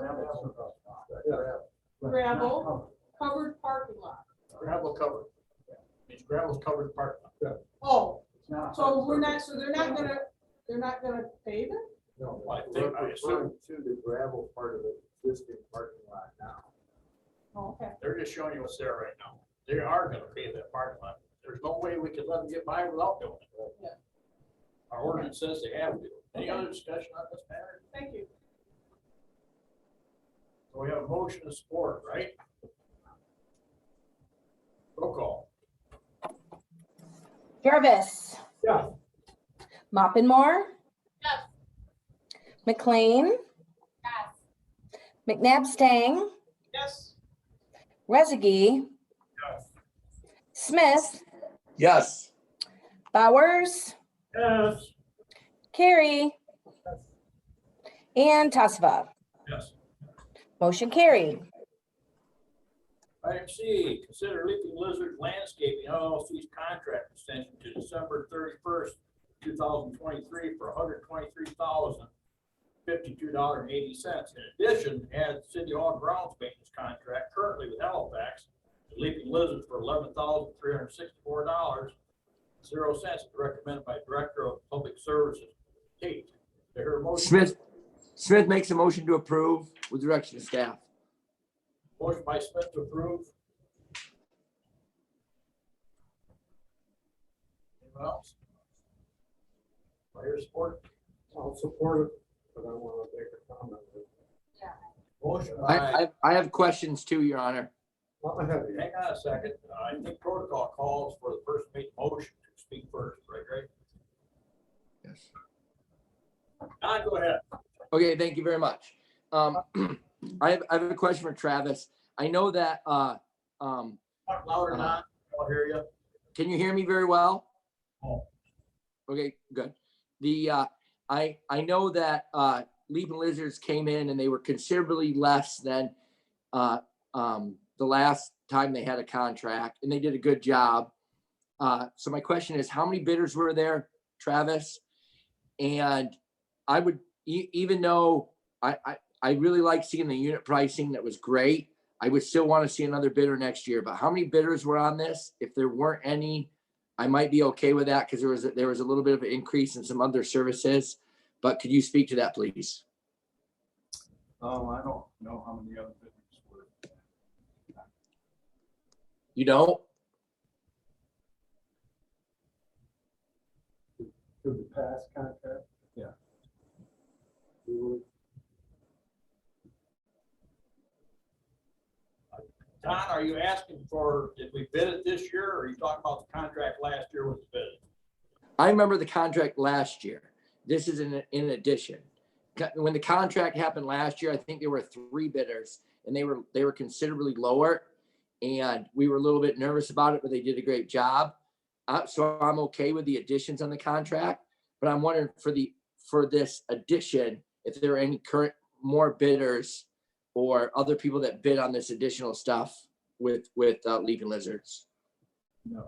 gravel, covered parking lot. Gravel covered. Means gravel's covered parking lot. Oh, It's not. so they're not gonna pave it? No, I think- we're I assume- referring to the gravel part of the existing parking lot now. Oh, okay. They're just showing you what's there right now. They are gonna pave that parking lot. There's no way we could let them get by without doing it. Yeah. Our ordinance says they have to. Any other discussion on this matter? Thank you. So we have a motion to support, right? Roll call. Jarvis. Yeah. Moppenmore. Yes. McLean. Yes. McNabb Stang. Yes. Rezegi. Yes. Smith. Yes. Bowers. Yes. Carrie. And Tassava. Yes. Motion carried. Item C, consider Leaping Lizard Landscaping LLC's contract extension to December 31st, 2023 for $123,052.80. In addition, add City Hall grounds maintenance contract currently with Halifax to Leaping Lizard for $11,364.00, recommended by Director of Public Services. Kate, do I hear a motion? Smith makes a motion to approve with direction to staff. Motion by Smith to approve. Anyone else? Do I hear support? I'll support it, but I want to make a comment. Motion by, I have questions too, Your Honor. I'm ahead of you. hang on a second. I think protocol calls for the person to make the motion to speak first, right? Yes. Don, go ahead. Okay, thank you very much. I have a question for Travis. I know that, Talk louder, Don. I'll hear you. can you hear me very well? Oh. Okay, good. I know that, Leaping Lizards came in and they were considerably less than, the last time they had a contract, and they did a good job. So my question is, how many bidders were there, Travis? And I would, even though I really like seeing the unit pricing, that was great. I would still want to see another bidder next year, but how many bidders were on this? If there weren't any, I might be okay with that because there was a little bit of an increase in some other services. But could you speak to that, please? I don't know how many other bidders were. You don't? To the past contract? Yeah. Don, are you asking for, did we bid it this year, or are you talking about the contract last year was bid? I remember the contract last year. This is in addition. When the contract happened last year, I think there were 3 bidders and they were considerably lower. And we were a little bit nervous about it, but they did a great job. So I'm okay with the additions on the contract, but I'm wondering for this addition, if there are any current more bidders or other people that bid on this additional stuff with Leaping Lizards. No.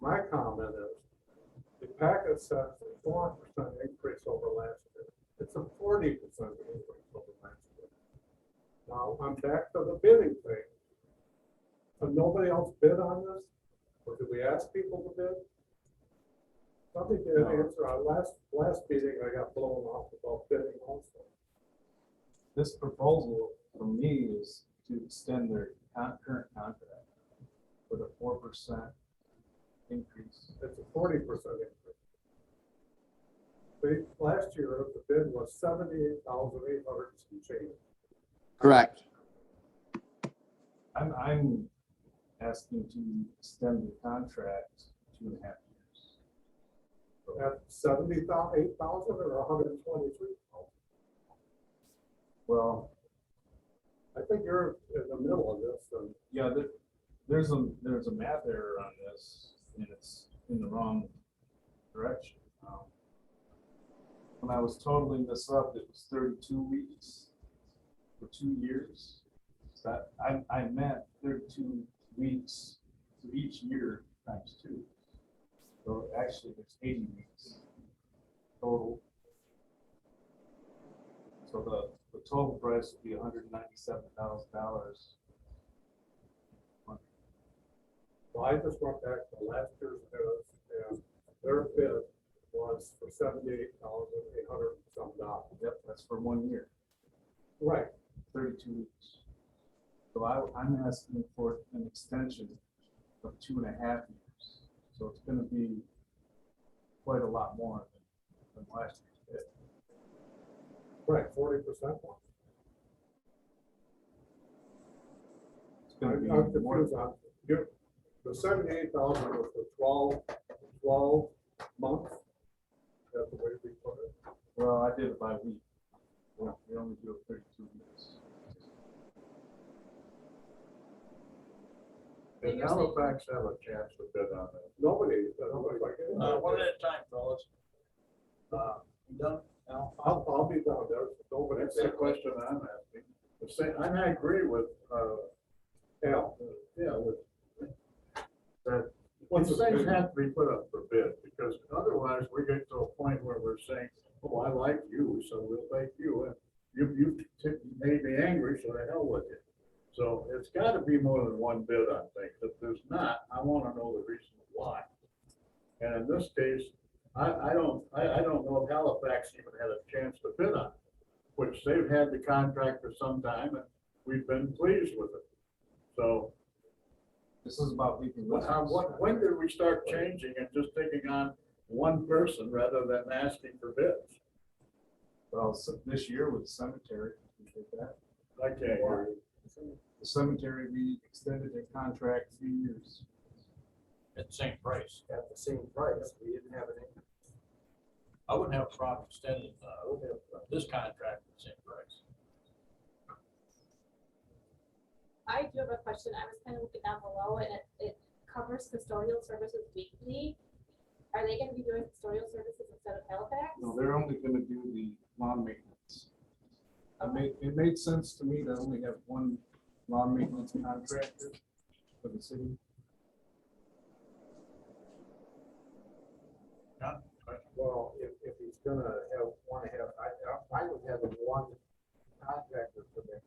My comment is, the packet says a 4% increase over last year. It's a 40% increase over last year. Now, I'm back to the bidding thing. So nobody else bid on this? Or did we ask people to bid? Somebody did answer. Our last meeting, I got blown off about bidding also. This proposal for me is to extend their current contract with a 4% increase. It's a 40% increase. Last year, the bid was 78,800 and change. Correct. I'm asking to extend the contract 2.5 years. At 78,000 or 123,000? Well, I think you're in the middle of this. And yeah, there's a math error on this, and it's in the wrong direction. When I was totaling this up, it was 32 weeks for 2 years. That I meant 32 weeks for each year times 2. So actually, there's 80 weeks total. So the total price would be $197,000. well, I just went back to last year's bids, and their bid was for 78,800 some dollars. Yep, that's for 1 year, Right. 32 weeks. So I'm asking for an extension of 2.5 years. So it's gonna be quite a lot more than last year's bid. Right, 40% more. It's gonna be I'm more. confused on, the 78,000 was for 12 months. That's the way we put it. Well, I did it by week. Well, we only do it 32 weeks. Did Halifax have a chance to bid on that? Nobody. One at a time, fellas. You done? Al? I'll be down there. Nobody. That's the question I'm asking. And I agree with, Al. yeah, with that. What's These the things bid? have to be put up for bid, because otherwise we get to a point where we're saying, oh, I like you, so we'll take you, and you made me angry, so the hell with you. So it's gotta be more than one bid on things. If there's not, I wanna know the reason why. And in this case, I don't know if Halifax even had a chance to bid on it, which they've had the contract for some time, and we've been pleased with it. So This is about weekly. when did we start changing and just taking on one person rather than asking for bids? Well, this year with cemetery, we did that. I can't hear you. The cemetery, we extended their contract 3 years. At the same price. At the same price, we didn't have any. I wouldn't have a problem extending, this contract at the same price. I do have a question. I was kind of looking down below and it covers custodial services weekly. Are they gonna be doing custodial services instead of Halifax? No, they're only gonna do the lawn maintenance. It made sense to me to only have one lawn maintenance contractor for the city. Well, if he's gonna I would have one contractor for the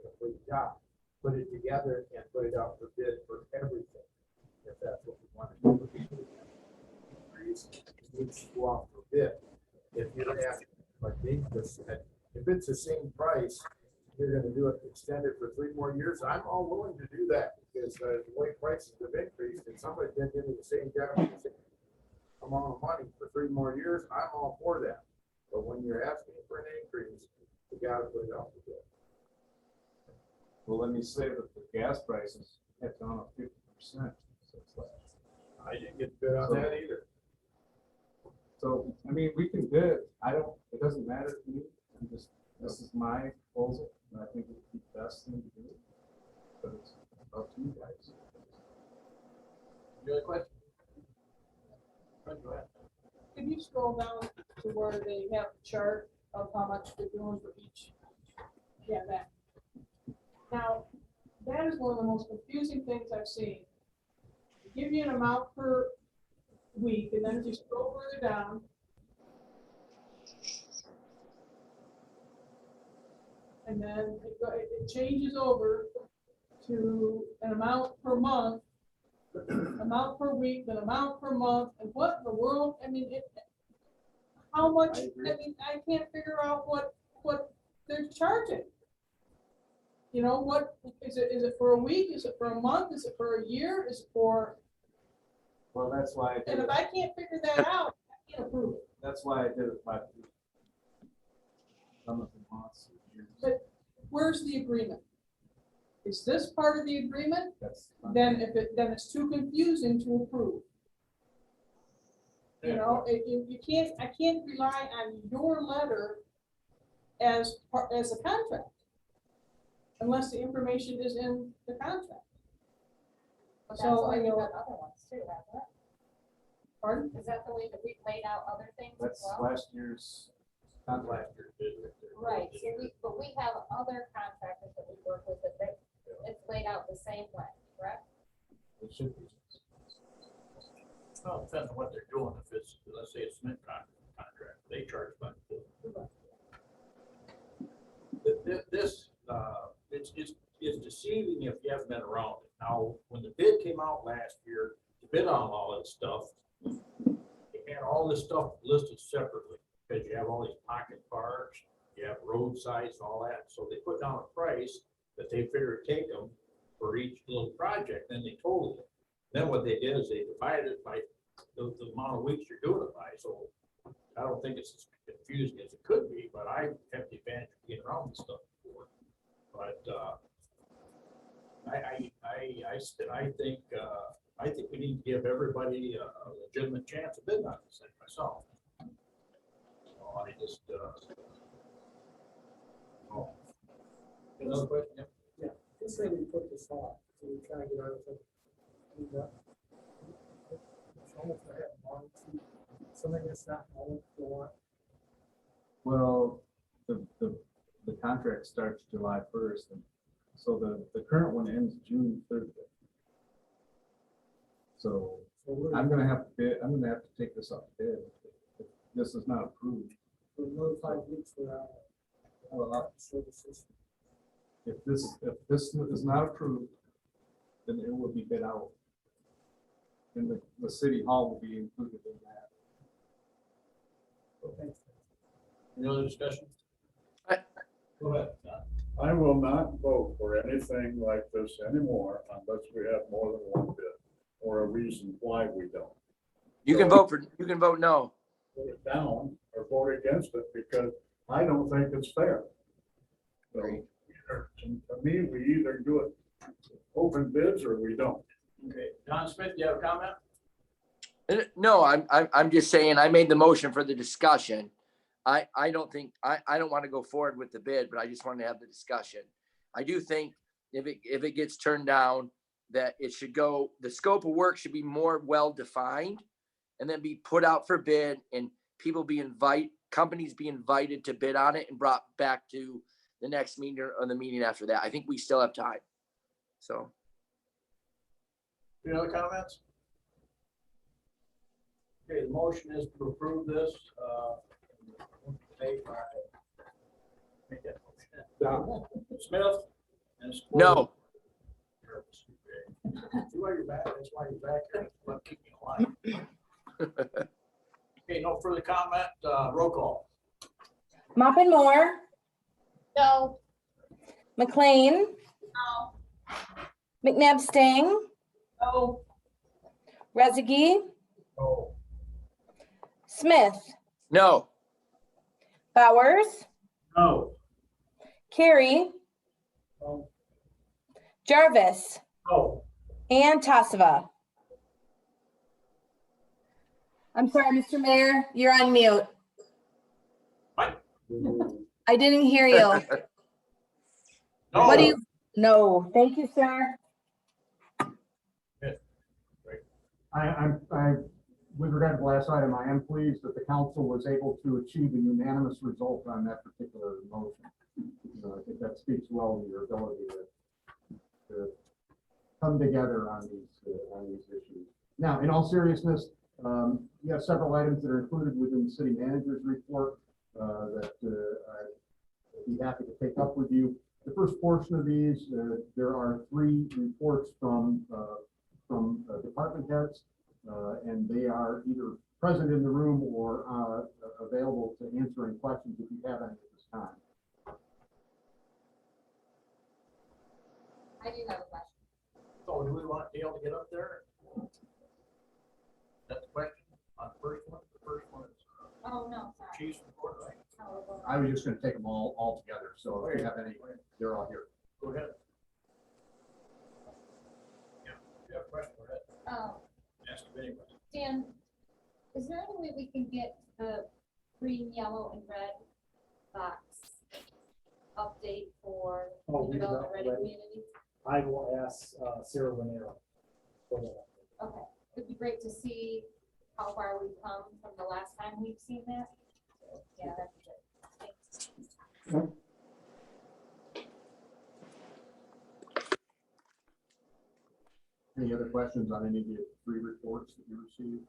complete job. Put it together and put it out for bid for everything, if that's what we want to do. Increase, it needs to go out for bid. If you're asking, like Dave just said, if it's the same price, you're gonna do it extended for 3 more years, I'm all willing to do that, because the way prices have increased, and somebody did into the same job, the same amount of money for 3 more years, I'm all for that. But when you're asking for an increase, you gotta put it out for bid. Well, let me say that the gas prices have gone up 50% since last. I didn't get bid on that either. So, I mean, we can bid. It doesn't matter to me. This is my proposal, and I think it's the best thing to do. But it's up to you guys. Any other question? Go ahead. Can you scroll down to where they have a chart of how much they're doing for each? Yeah, that. Now, that is one of the most confusing things I've seen. give you an amount per week, and then if you scroll further down. And then it changes over to an amount per month, amount per week, then amount per month, and what in the world, I mean, how much, I mean, I can't figure out what they're charging. You know, what, is it for a week, is it for a month, is it for a year, is it for, Well, that's why I and did if it, I can't figure that out, I can't approve it. that's why I did it by. Some of the months, years. But where's the agreement? Is this part of the agreement? That's. Then then it's too confusing to approve. You know, you can't, I can't rely on your letter as a contract. Unless the information is in the contract. But that's So, the way you we've know, done other ones too, hasn't it? pardon? Is that the way that we've laid out other things as That's well? last year's contract. Right, so but we have other contractors that we work with that it's laid out the same way, correct? It should be. Well, it depends on what they're doing. If it's, let's say it's cement contract, they charge by the bill. This, it's deceiving if you haven't been around it. Now, when the bid came out last year, the bid on all that stuff, it had all this stuff listed separately, because you have all these pocket parks, you have roadsides and all that. So they put down a price that they figured take them for each little project, then they totaled it. Then what they did is they divided it by the amount of weeks you're doing it by. So I don't think it's as confusing as it could be, but I have the advantage of being around this stuff before. But I think we need to give everybody a legitimate chance of bidding on this thing myself. So I just another question? Yeah, just say we put this off, so we try to get everything. cleaned up. It's almost like something that's not known for. Well, the contract starts July 1st, and so the current one ends June 30th. So I'm gonna have to take this off bid if this is not approved. For another 5 weeks for our services. If this is not approved, then it will be bid out. And the city hall will be included in that. Okay. Any other discussion? Go ahead, John. I will not vote for anything like this anymore unless we have more than one bid or a reason why we don't. You can vote no. Vote it down or vote against it because I don't think it's fair. So either, to me, we either do it open bids or we don't. Okay, John Smith, do you have a comment? No, I'm just saying, I made the motion for the discussion. I don't want to go forward with the bid, but I just wanted to have the discussion. I do think if it gets turned down, that it should go, the scope of work should be more well-defined and then be put out for bid and companies be invited to bid on it and brought back to the next meeting or the meeting after that. I think we still have time. So. Any other comments? Okay, the motion is to approve this, made by, make that motion. Smith and supported. No. See why you're back, that's why you're back here, let keep me alive. Okay, no further comment, roll call. Mopin Moore, No. McLean, No. McNabb Sting, No, Rezegi, No. Smith, No. Bowers, No. Carey, No. Jarvis, No. and Tassava. I'm sorry, Mr. Mayor, you're on mute. What? I didn't hear you. No. What do you? No, thank you, sir. With regard to the last item, I am pleased that the council was able to achieve a unanimous result on that particular motion. I think that speaks well to your ability to come together on these issues. Now, in all seriousness, you have several items that are included within the city manager's report that I'd be happy to take up with you. The first portion of these, there are 3 reports from department heads, and they are either present in the room or available to answer any questions if you have any at this time. I do have a question. So do we want Dale to get up there? That's the question on the first one. The first one is Oh, no, sorry. chief's report, right? Oh, I was just going to take them all together. So if you have any, they're all here. Go ahead. Yeah, if you have a question, go ahead. Ask him anyway. Dan, is there any way we can get the green, yellow, and red box update for Oh, the development ready community? I will ask Sarah Lanero for that. Okay, it'd be great to see how far we've come from the last time we've seen that. Yeah, that'd be good. Thanks. Any other questions on any of the 3 reports that you received?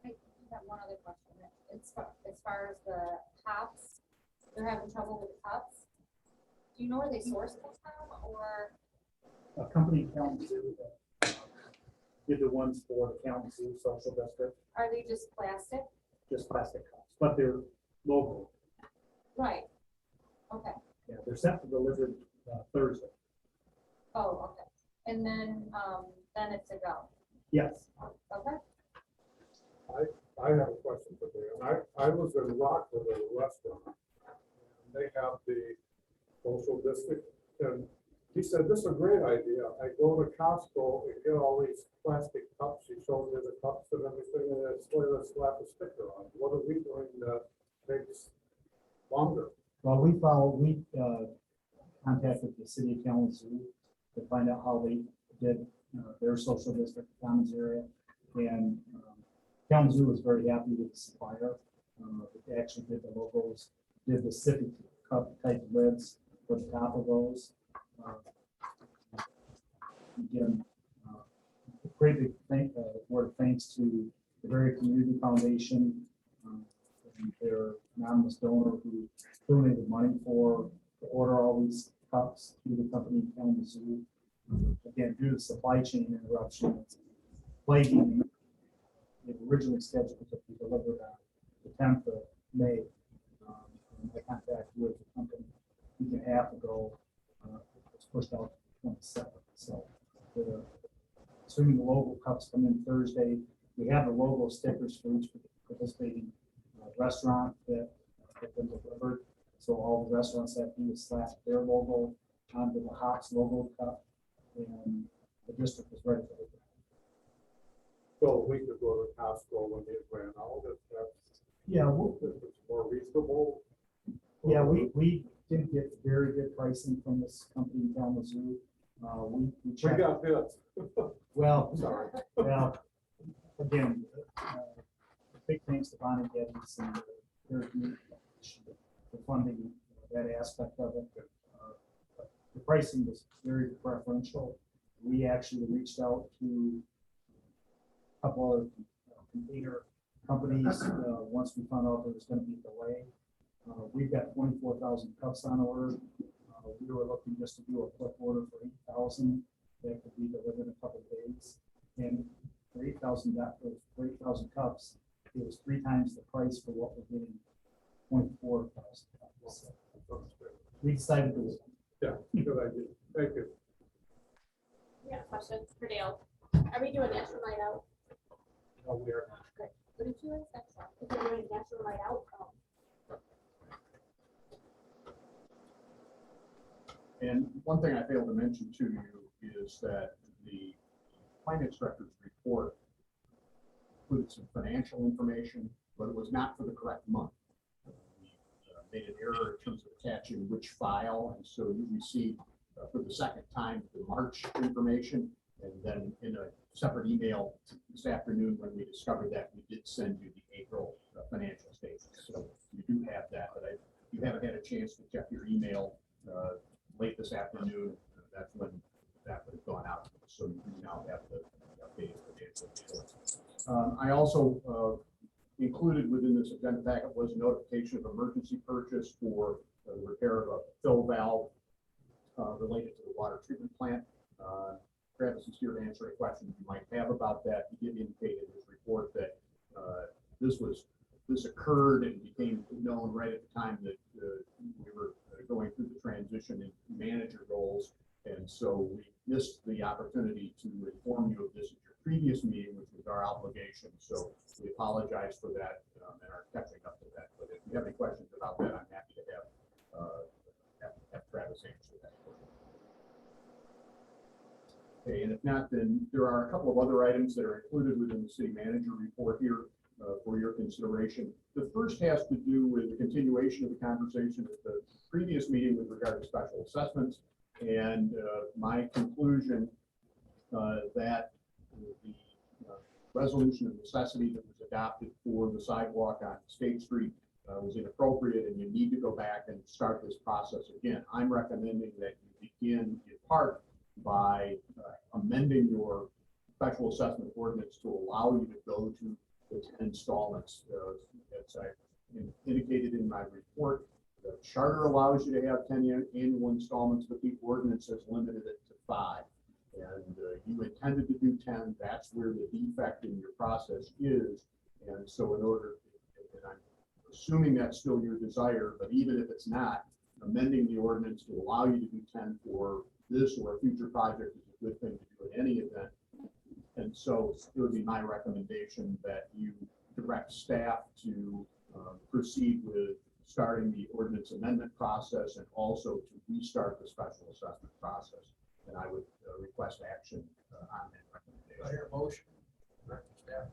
I have one other question. As far as the tops, they're having trouble with the tops. Do you know where they source them from, or? A company Kalamazoo did the ones for the Kalamazoo Social District, Are they just plastic? just plastic cups, but they're local. Right. Okay. Yeah, they're set to deliver Thursday. Oh, okay. And then it's a go. Yes. Okay. I have a question for Dan. I was in Rockford at a restaurant. And they have the social district, and he said, this is a great idea. I go to Costco and get all these plastic cups. He showed me the cups and everything, and it's where they slap a sticker on. What are we doing that makes longer? Well, we contacted the city of Kalamazoo to find out how they did their social district commons area. And Kalamazoo was very happy with the supplier. They actually did the logos, did the sippy cup type lids for the top of those. Again, great big word of thanks to the Very Community Foundation, and their anonymous donor who donated money to order all these cups through the company in Kalamazoo. Again, due to supply chain interruptions plaguing, it originally scheduled to be delivered on the 10th of May. And I contacted with the company a week and a half ago. It was pushed out to 27th. So, assuming the logo cups come in Thursday, we have the logo stickers for each participating restaurant that have been delivered. So all the restaurants have to do is slap their logo onto the Hops logo cup, and the district is ready for it. So we could go to Costco when they ran out, if that's, Yeah, if it's more reasonable. yeah, we did get very good pricing from this company in Kalamazoo. We We checked. got this. Well, sorry. Well, again, big thanks to Bonnie Geddes and their community for funding that aspect of it. The pricing was very preferential. We actually reached out to a couple of container companies once we found out there was going to be a delay. We've got 24,000 cups on order. We were looking just to do a quick order for 8,000 that could be delivered in a couple of days. And for 8,000 cups, it was 3 times the price for what we're getting 24,000 cups. So we decided to. Yeah, good idea. Thank you. Yeah, question for Dale. Are we doing National Night Out? No, we are not. Good. What did you say? If we're doing National Night Out? And one thing I failed to mention to you is that the finance director's report included some financial information, but it was not for the correct month. We made an error in terms of attaching which file, and so you received for the second time the March information, and then in a separate email this afternoon when we discovered that, we did send you the April financial statements. So you do have that, but if you haven't had a chance to check your email late this afternoon, that's when that would have gone out. so you now have the updated financial reports. I also included within this agenda packet was a notification of emergency purchase for the repair of a fill valve related to the water treatment plant. Travis is here to answer any questions you might have about that. He did indicate in his report that this occurred and became known right at the time that we were going through the transition in manager roles. And so we missed the opportunity to inform you of this at your previous meeting, which was our obligation. So we apologize for that and are catching up to that. But if you have any questions about that, I'm happy to have Travis answer that. Okay, and if not, then there are a couple of other items that are included within the city manager report here for your consideration. The first has to do with the continuation of the conversation at the previous meeting with regard to special assessments and my conclusion that the resolution of necessity that was adopted for the sidewalk on State Street was inappropriate, and you need to go back and start this process again. I'm recommending that you begin in part by amending your special assessment ordinance to allow you to go to the 10 installments. As I indicated in my report, the charter allows you to have 10 annual installments, but the ordinance has limited it to 5. And you intended to do 10. That's where the defect in your process is. And so in order, and I'm assuming that's still your desire, but even if it's not, amending the ordinance to allow you to do 10 for this or a future project is a good thing to do in any event. And so it would be my recommendation that you direct staff to proceed with starting the ordinance amendment process and also to restart the special assessment process. And I would request action on that recommendation. I hear a motion. Staff.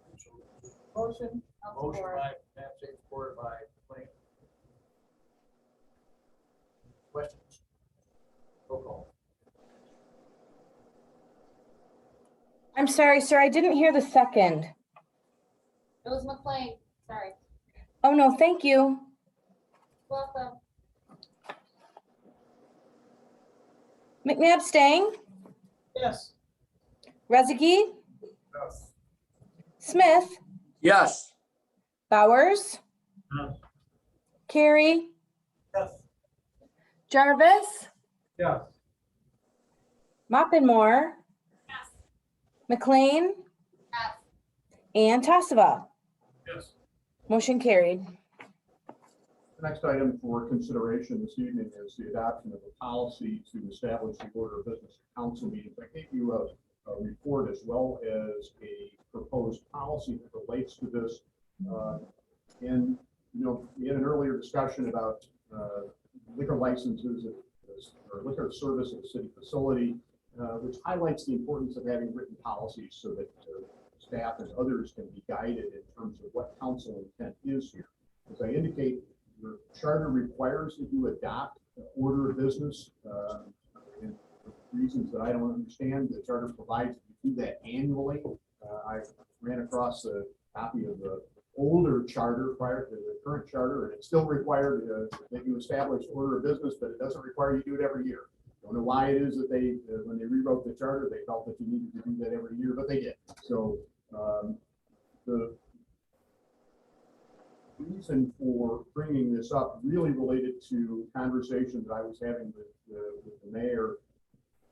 Motion. Motion by Nancy, supported by McLean. Questions? Roll call. I'm sorry, sir, I didn't hear the second. It was McLean, sorry. Oh, no, thank you. Welcome. McNabb Stang, Yes. Rezegi, Yes. Smith, Yes. Bowers, Yes. Carey, Yes. Jarvis, Yes. Moppenmore, Yes. McLean, Yes. and Tassava. Yes. Motion carried. The next item for consideration this evening is the adoption of a policy to establish the order of business at council meetings. I gave you a report as well as a proposed policy that relates to this. And, you know, we had an earlier discussion about liquor licenses or liquor service at a city facility, which highlights the importance of having written policies so that staff and others can be guided in terms of what council intent is here. As I indicate, your charter requires that you adopt an order of business. And for reasons that I don't understand, the charter provides that you do that annually. I ran across a copy of the older charter prior to the current charter, and it still required that you establish order of business, but it doesn't require you to do it every year. Don't know why it is that they, when they rewrote the charter, they felt that you needed to do that every year, but they did. So the reason for bringing this up really related to conversations I was having with the mayor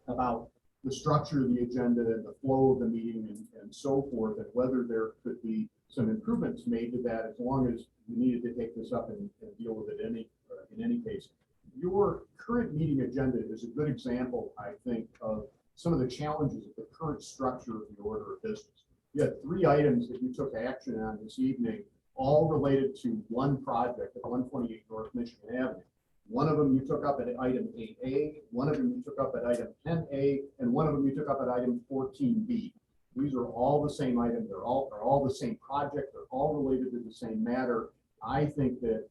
about the structure of the agenda and the flow of the meeting and so forth, and whether there could be some improvements made to that as long as you needed to take this up and deal with it in any case. Your current meeting agenda is a good example, I think, of some of the challenges of the current structure of the order of business. You had 3 items that you took action on this evening, all related to one project at 128 North Michigan Avenue. One of them you took up at item 8A, one of them you took up at item 10A, and one of them you took up at item 14B. These are all the same item. They're all the same project. They're all related to the same matter. I think that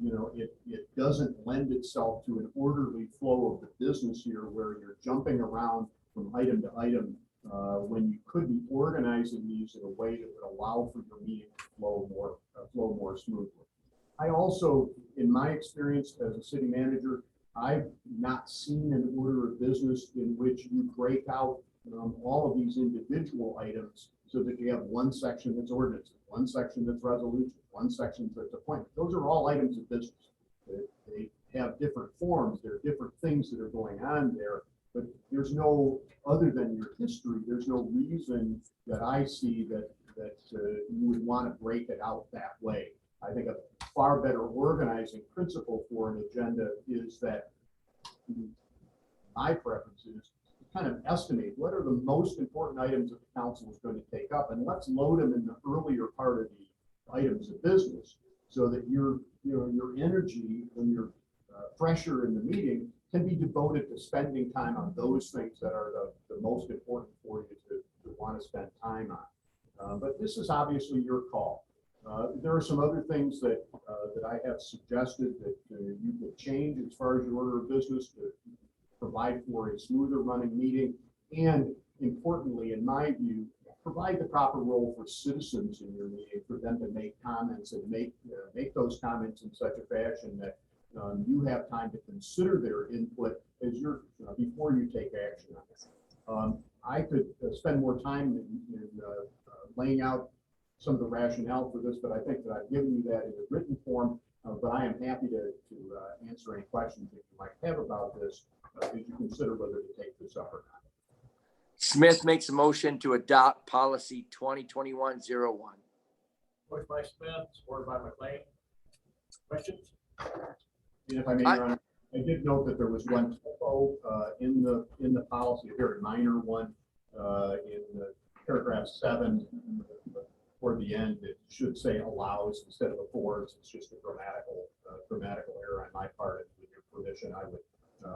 you know, it doesn't lend itself to an orderly flow of the business here, where you're jumping around from item to item when you could be organizing these in a way that would allow for your meeting to flow more smoothly. I also, in my experience as a city manager, I've not seen an order of business in which you break out all of these individual items so that you have one section that's ordinance, one section that's resolution, one section that's appointment. Those are all items of business. They have different forms. There are different things that are going on there, but there's no, other than your history, there's no reason that I see that you would want to break it out that way. I think a far better organizing principle for an agenda is that my preference is to kind of estimate what are the most important items that the council is going to take up, and let's load them in the earlier part of the items of business so that your energy when you're fresher in the meeting can be devoted to spending time on those things that are the most important for you to want to spend time on. But this is obviously your call. There are some other things that I have suggested that you could change as far as your order of business to provide for a smoother running meeting, and importantly, in my view, provide the proper role for citizens in your meeting for them to make comments and make those comments in such a fashion that you have time to consider their input as you're before you take action on it. I could spend more time in laying out some of the rationale for this, but I think that I've given you that in a written form. But I am happy to answer any questions that you might have about this as you consider whether to take this up or not. Smith makes a motion to adopt policy 2021-01. Motion by Smith, supported by McLean. Questions? And if I may, Your Honor, I did note that there was one typo in the policy, a very minor one, in paragraph 7. Toward the end, it should say allows instead of affords. It's just a grammatical error on my part. And with your permission, I would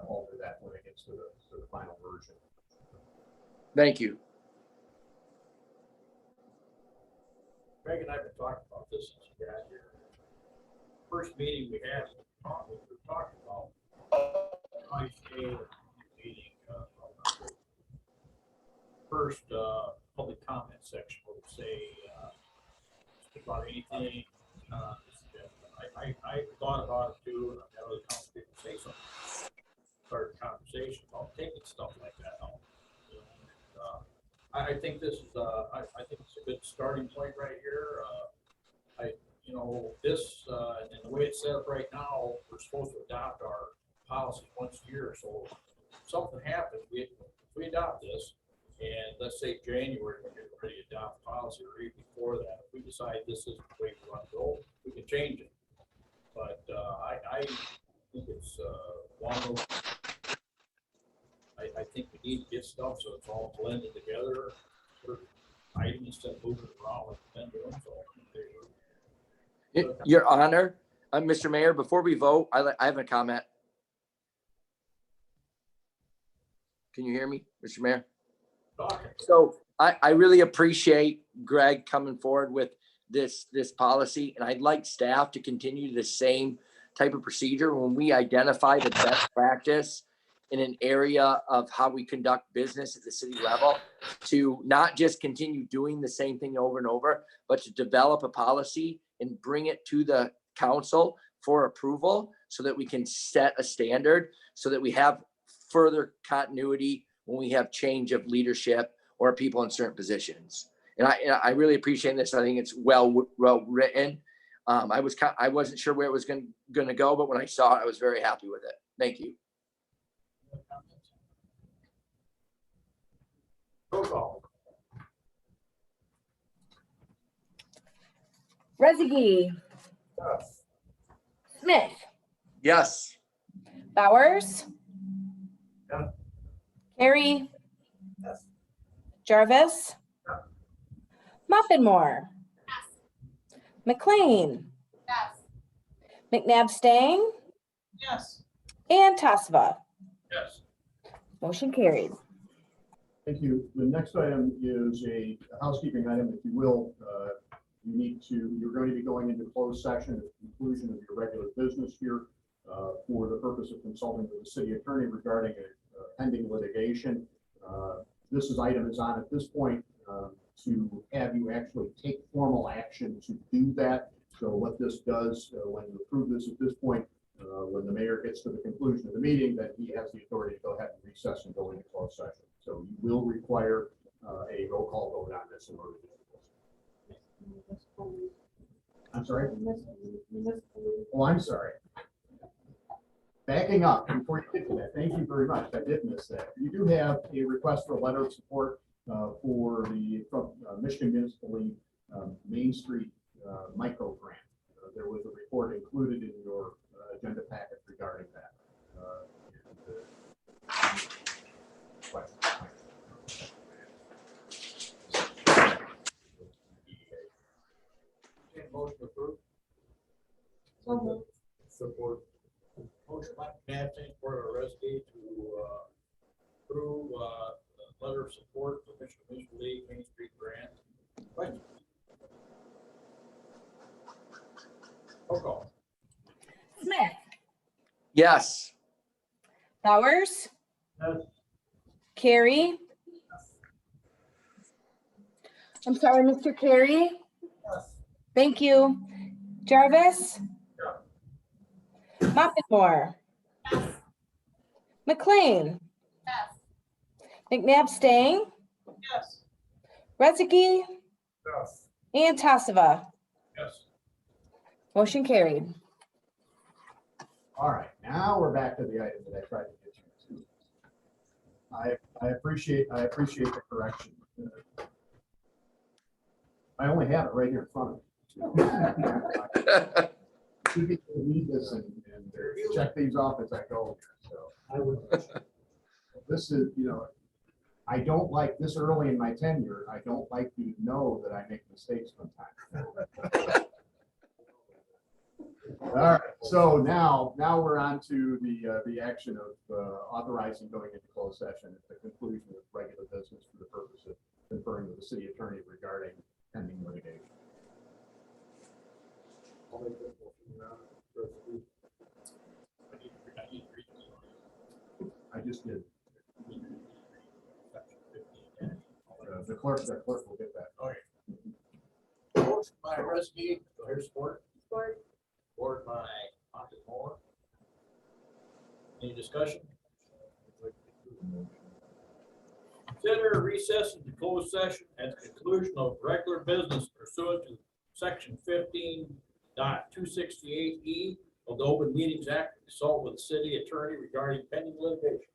alter that when it gets to the final version. Thank you. Greg and I have been talking about this since we got here. First meeting we had, we were talking about meeting, first public comment section where we say speak about anything. I thought about it too, and I've had other council people say something. Start a conversation about taking stuff like that out. I think this is I think it's a good starting point right here. This and the way it's set up right now, we're supposed to adopt our policy once a year. So if something happens, if we adopt this, and let's say January, when you're ready to adopt policy, or even before that, if we decide this is the way we want to go, we can change it. But I think it's one of those. I think we need to get stuff so it's all blended together. Items instead of moving around like we've been doing. So Your Honor, Mr. Mayor, before we vote, I have a comment. Can you hear me, Mr. Mayor? So I really appreciate Greg coming forward with this policy, and I'd like staff to continue the same type of procedure when we identify the best practice in an area of how we conduct business at the city level, to not just continue doing the same thing over and over, but to develop a policy and bring it to the council for approval so that we can set a standard so that we have further continuity when we have change of leadership or people in certain positions. And I really appreciate this. I think it's well written. I wasn't sure where it was going to go, but when I saw it, I was very happy with it. Thank you. roll call. Rezegi, Smith, Yes. Bowers, Yeah. Carey, Yes. Jarvis, Muppinmore, McLean, Yes. McNabb Stang, Yes. and Tassava. Yes. Motion carried. Thank you. The next item is a housekeeping item, if you will. You're going to be going into closed session at the conclusion of your regular business here for the purpose of consulting with the city attorney regarding a pending litigation. This item is on at this point to have you actually take formal action to do that. So what this does, when you approve this at this point, when the mayor gets to the conclusion of the meeting, that he has the authority to go ahead and recess and go into closed session. So you will require a roll call vote on this in order to do this. I'm sorry? Oh, I'm sorry. Backing up before you get to that, thank you very much. I did miss that. You do have a request for a letter of support for the Michigan Municipal League Main Street micro grant. There was a report included in your agenda packet regarding that. Motion approved. So moved. Support. Motion by McNabb, support of Resky to approve the letter of support for Michigan Municipal League Main Street grant. Question? Roll call. Smith, Yes. Bowers, Yes. Carey. I'm sorry, Mr. Carey. Thank you. Jarvis. Muppinmore. McLean. Yes. McNabb Stang, Yes. Rezegi, Yes. and Tassava. Yes. Motion carried. All right, now we're back to the item that I tried to get you to. I appreciate the correction. I only have it right here in front of me. Two people read this and check these off as I go here, so I would. This is, I don't like this early in my tenure. I don't like you to know that I make mistakes from time to time. All right, so now we're on to the action of authorizing going into closed session at the conclusion of regular business for the purpose of conferring with the city attorney regarding pending litigation. I just did. The clerk will get that. Okay. Motion by Resky, do I hear support? Support. Support by Moore. Any discussion? Consider recess into closed session at the conclusion of regular business pursuant to section 15.268E of the Open Meetings Act, to consult with the city attorney regarding pending litigation.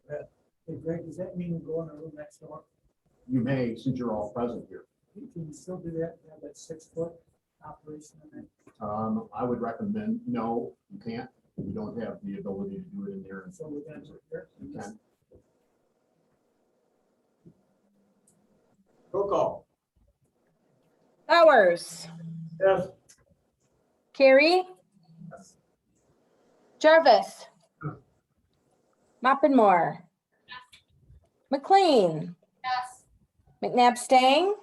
Hey Greg, does that mean go in the room next door? You may, since you're all present here. Can you still do that, have that 6-foot operation in there? I would recommend, no, you can't. You don't have the ability to do it in there. So we're gonna do it here? You can. Roll call. Bowers. Yes. Carey. Jarvis. Muppinmore. McLean. Yes. McNabb Stang,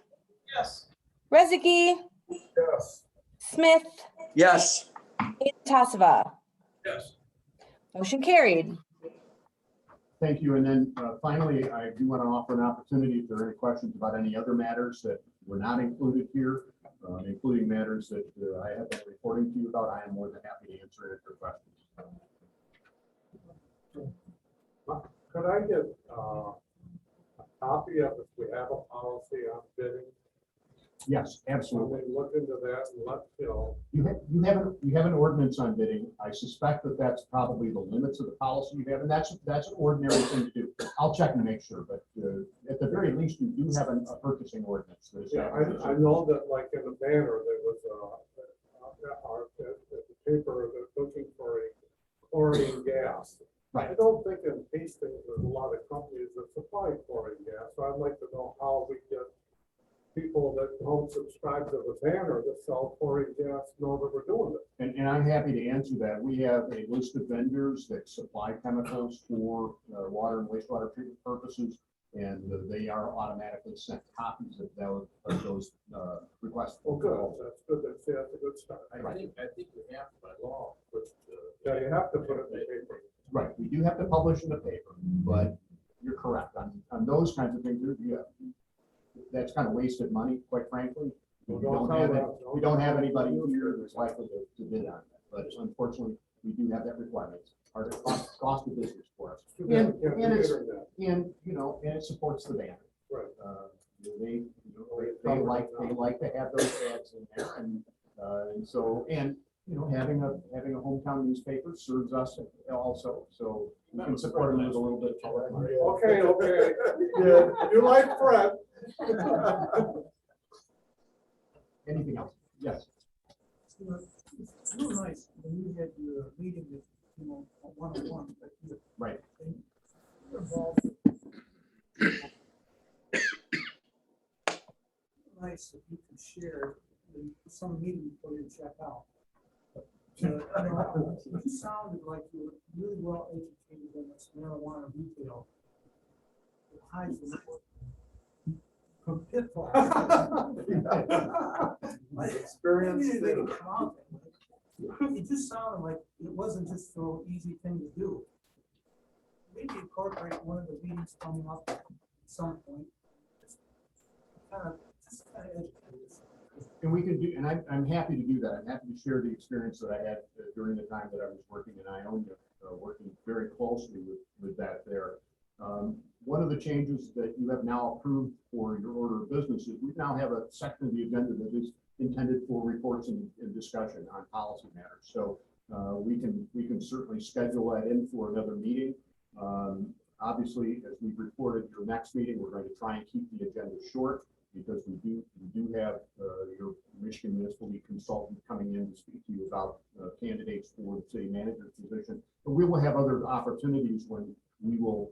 Yes. Rezegi, Yes. Smith, Yes. and Tassava. Yes. Motion carried. Thank you. And then finally, I do want to offer an opportunity if there are any questions about any other matters that were not included here, including matters that I have been reporting to you about. I am more than happy to answer any of your questions. Could I get a copy of if we have a policy on bidding? Yes, So absolutely. we look into that and let, You have an ordinance on bidding. I suspect that that's probably the limits of the policy you have, and that's an ordinary thing to do. I'll check and make sure, but at the very least, you do have a purchasing ordinance. that yeah, establishes I know that like in the banner, there was the paper that's looking for a chlorine gas. Right. I don't think in Hastings, there's a lot of companies that supply chlorine gas, so I'd like to know how we get people that don't subscribe to the banner that sell chlorine gas know that we're doing it. And I'm happy to answer that. We have a list of vendors that supply chemicals for water and wastewater treatment purposes, and they are automatically sent copies of those requests. Oh, good, that's good, that's a good start. I think we have by law, but Yeah, you have to put it in the paper. Right, we do have to publish in the paper, but you're correct. On those kinds of things, that's kind of wasted money, quite frankly. We don't have anybody here that's likely to bid on that. but unfortunately, we do have that requirement. It's part of cost of business for us. Too And, bad we can't and do it's, internet. and, you know, and it supports the banner. Right. They like to have those ads in there, and so, and, you know, having a hometown newspaper serves us also, so we can support them with a little bit of public money. Okay, yeah, you like Fred. Anything else? Yes. You know, it's real nice when you had your meeting with, you know, one-on-one, but you're Right. involved. Nice if you can share some meeting before you check out. You know, you sounded like you were really well educated in this marijuana retail. It hides the from pitfalls. My experience It too. just sounded like it wasn't just so easy thing to do. Maybe incorporate one of the meetings coming up at some point. Just kind of educate us. And we can do, and I'm happy to do that. I'm happy to share the experience that I had during the time that I was working in Ionia, working very closely with that there. One of the changes that you have now approved for your order of business is we now have a section of the agenda that is intended for reports and discussion on policy matters. So we can certainly schedule that in for another meeting. Obviously, as we've reported, your next meeting, we're going to try and keep the agenda short, because we do have your Michigan Municipal League consultant coming in to speak to you about candidates for the city manager position. But we will have other opportunities when we will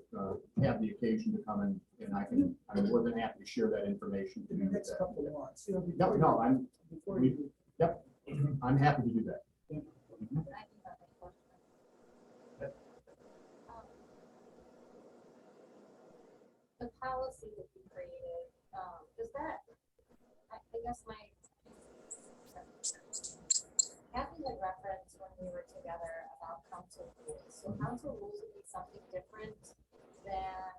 have the occasion to come in, and I'm more than happy to share that information. In the next couple of months. You know, No, no, before you. yep, I'm happy to do that. I do have a question. The policy that you created, does that, I guess Kathy had referenced when we were together about council rules. So council rules would be something different than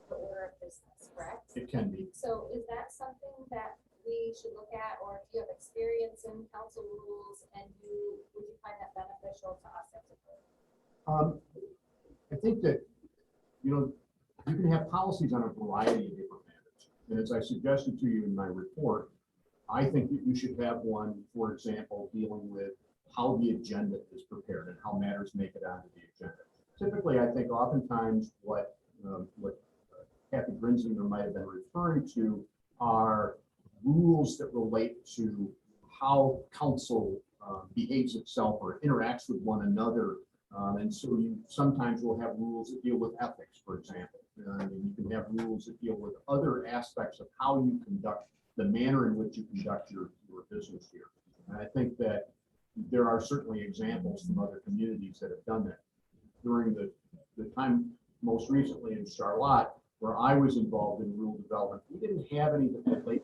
the order of business, correct? It can be. So is that something that we should look at, or if you have experience in council rules and would you find that beneficial to us as a group? I think that, you know, you can have policies on a variety of different matters. And as I suggested to you in my report, I think that you should have one, for example, dealing with how the agenda is prepared and how matters make it onto the agenda. Typically, I think oftentimes what Kathy Grinzinger might have been referring to are rules that relate to how council behaves itself or interacts with one another. And so you sometimes will have rules that deal with ethics, for example. And you can have rules that deal with other aspects of how you conduct, the manner in which you conduct your business here. And I think that there are certainly examples from other communities that have done that. During the time most recently in Charlotte, where I was involved in rural development, we didn't have any that relate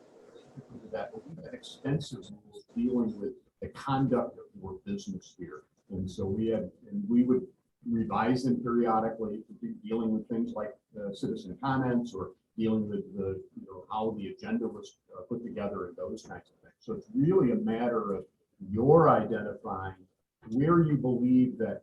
to that, but we had extensive rules dealing with the conduct of your business here. And so we would revise them periodically, dealing with things like citizen comments or dealing with how the agenda was put together and those kinds of things. So it's really a matter of your identifying where you believe that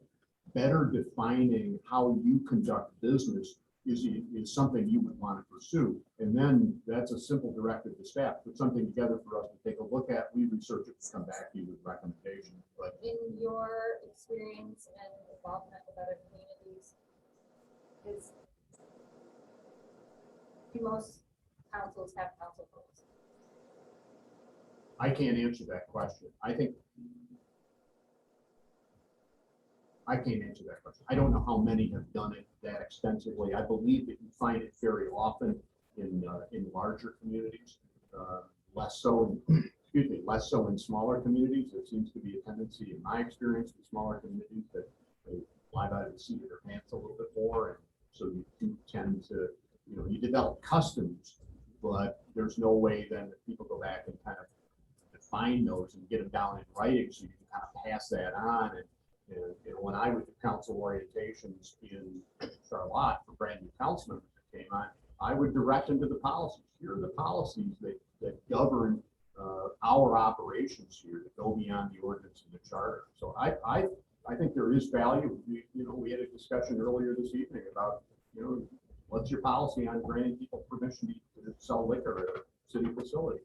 better defining how you conduct business is something you would want to pursue. And then that's a simple directive to staff, put something together for us to take a look at. We research it, come back to you with recommendations. But in your experience and involvement with other communities, do most councils have council rules? I can't answer that question. I can't answer that question. I don't know how many have done it that extensively. I believe that you find it very often in larger communities, less so in smaller communities. There seems to be a tendency, in my experience, in smaller communities that they fly by the seat of their pants a little bit more, and so you do tend to, you develop customs, but there's no way then that people go back and kind of define those and get them down in writing so you can kind of pass that on. And when I would do council orientations in Charlotte for brand new council members that came on, I would direct them to the policies. Here are the policies that govern our operations here to go beyond the ordinance and the charter. So I think there is value. We had a discussion earlier this evening about, what's your policy on granting people permission to sell liquor at a city facility?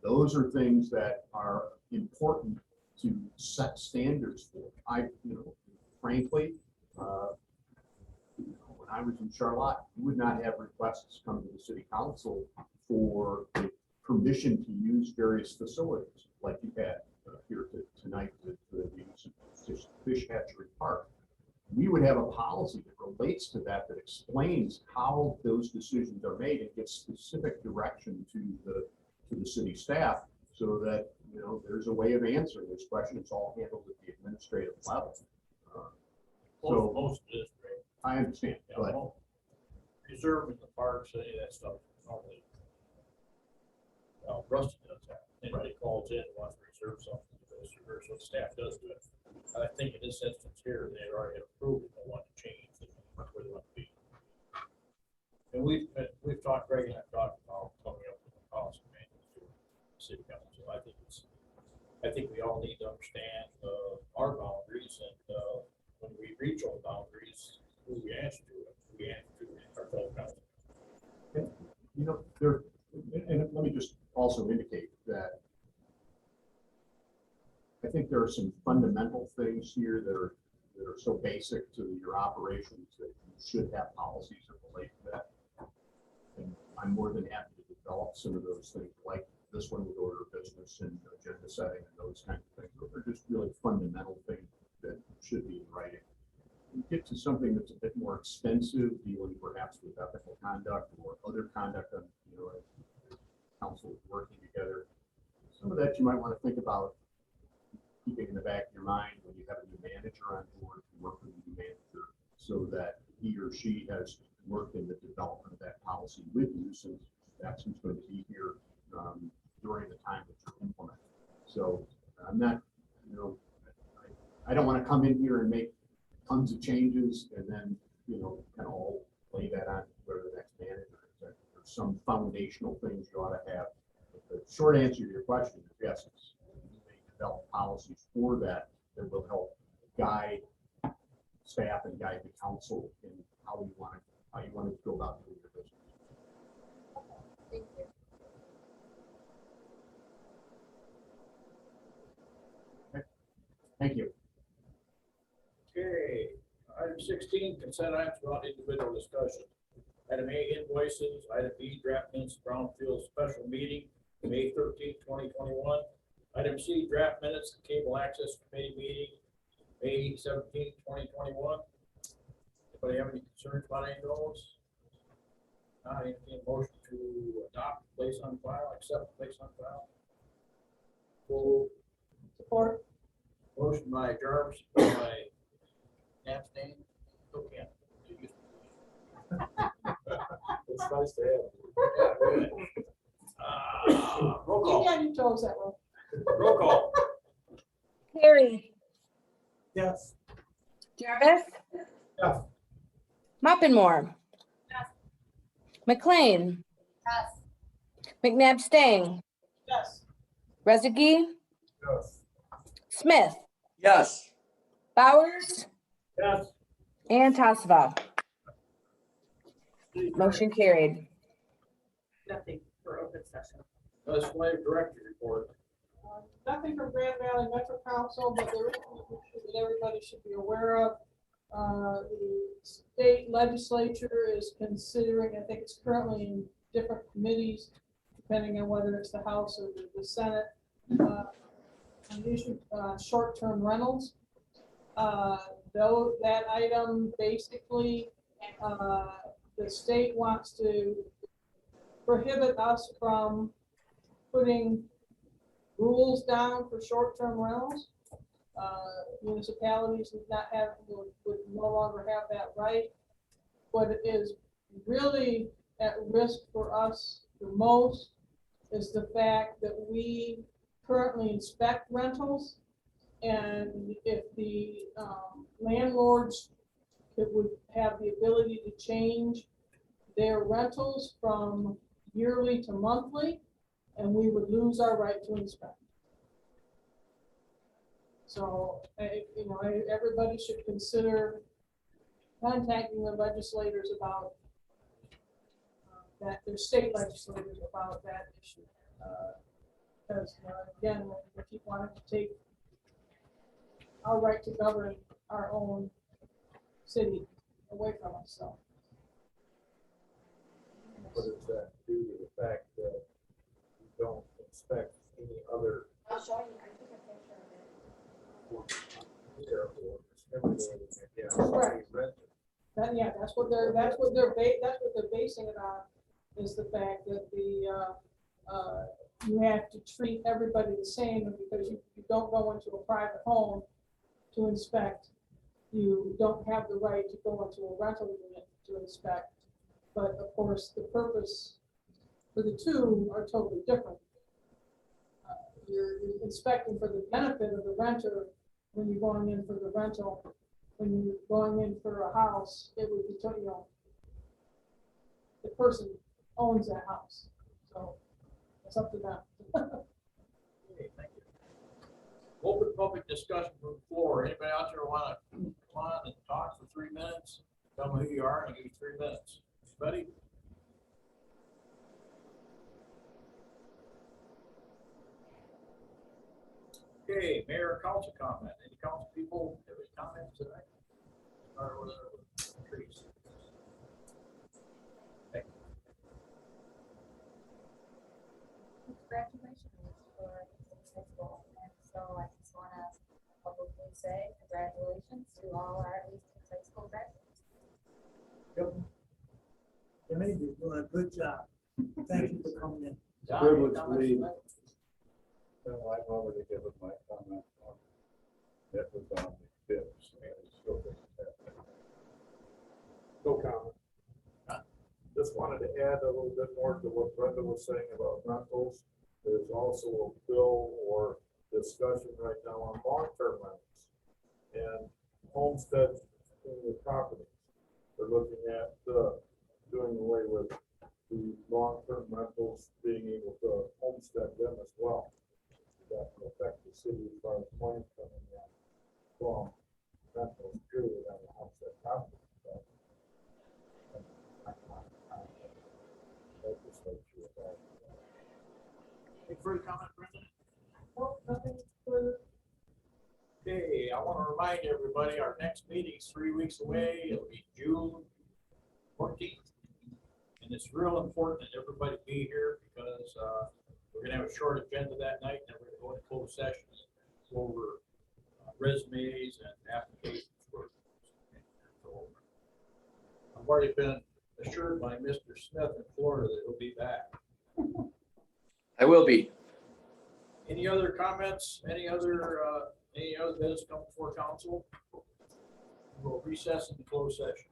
Those are things that are important to set standards for. Frankly, when I was in Charlotte, you would not have requests come to the city council for permission to use various facilities like you had here tonight with the use of Fish Hatchery Park. We would have a policy that relates to that explains how those decisions are made and gives specific direction to the city staff so that, there's a way of answering this question. It's all handled at the administrative level. Most of this, right? I understand, but Preserving the parks, any of that stuff, normally. Rusty does that. Anybody calls in and wants to reserve something, so the staff does do it. I think in this instance here, they already approved it, they want to change where they want to be. And we've talked, Greg and I've talked about coming up with a policy manual to the city council. I think we all need to understand our boundaries and when we reach our boundaries, who we answer to, our fellow council. And let me just also indicate that I think there are some fundamental things here that are so basic to your operations that you should have policies that relate to that. And I'm more than happy to develop some of those things, like this one with order of business and agenda setting and those kinds of things. Those are just really fundamental things that should be in writing. You get to something that's a bit more expensive, dealing perhaps with ethical conduct or other conduct on, council working together. Some of that you might want to think about keeping in the back of your mind when you have a new manager on board to work with a new manager so that he or she has worked in the development of that policy with you, since that's who's going to be here during the time that you're implementing. So I'm not, I don't want to come in here and make tons of changes and then, kind of all lay that on where the next manager is. There's some foundational things you ought to have. But the short answer to your question is yes, you may develop policies for that will help guide staff and guide the council in how you want to go about doing your business. Thank you. Okay. Thank you. Okay, item 16, consent items without individual discussion. Item A, invoices. Item B, draft minutes, Brownfield special meeting, May 13, 2021. Item C, draft minutes, cable access committee meeting, May 17, 2021. Anybody have any concerns about any of those? Not anything, motion to adopt, place on file, accept, place on file. Full Support. motion by Jarvis, by abstain. Okay. It's nice to have. Roll You call. got your toes that way. Roll call. Carrie, Yes. Jarvis, Yes. Moppenmore, Yes. McLean, Yes. McNabb Stang, Yes. Rezegi, Yes. Smith, Yes. Bowers, Yes. and Tassava. Motion carried. Nothing for open session. Legislative director report. Nothing from Grand Valley Metro Council, but there is an issue that everybody should be aware of. The state legislature is considering, I think it's currently in different committees, depending on whether it's the House or the Senate, an issue, short-term rentals. Though that item basically, the state wants to prohibit us from putting rules down for short-term rentals. Municipalities would no longer have that right. What is really at risk for us the most is the fact that we currently inspect rentals. And if the landlords would have the ability to change their rentals from yearly to monthly, and we would lose our right to inspect. So, everybody should consider contacting the legislators about that, their state legislators about that issue. Because, again, we keep wanting to take our right to govern our own city away from us, so. What does that do to the fact that you don't expect any other I'll show you, I took a picture of it. Correct. That's what they're basing it on, is the fact that you have to treat everybody the same, and because you don't go into a private home to inspect, you don't have the right to go into a rental unit to inspect. But of course, the purpose for the two are totally different. You're inspecting for the benefit of the renter when you're going in for the rental. When you're going in for a house, it would be, the person owns that house. So it's up to them. Okay, thank you. Open public discussion from the floor. Anybody out there want to come on and talk for 3 minutes? Tell me who you are and I'll give you 3 minutes. Anybody? Okay, mayor, council comment. Any council people have any comments tonight? Or trees? Congratulations for high school, and so I just want to publicly say congratulations to all our Easton High School graduates. You're doing a good job. Thank you for coming in. John, Privilege any to comments lead. tonight? No, I've already given my comment on that was on the tips and still think that. No comment. Just wanted to add a little bit more to what Brenda was saying about rentals. There's also a bill or discussion right now on long-term rentals and homestead in the property. They're looking at doing away with the long-term rentals, being able to homestead them as well. That will affect the city as far as money coming in from rentals purely on the homestead property. Any further comment, Brendan? Nope, nothing further. Okay, I want to remind everybody, our next meeting is 3 weeks away. It'll be June 14th. And it's real important that everybody be here because we're going to have a short agenda that night, and then we're going to go into closed session and go over resumes and applications for. So I've already been assured by Mr. Smith in Florida that he'll be back. I will be. Any other comments? Any other business come before council? We'll recess into closed session.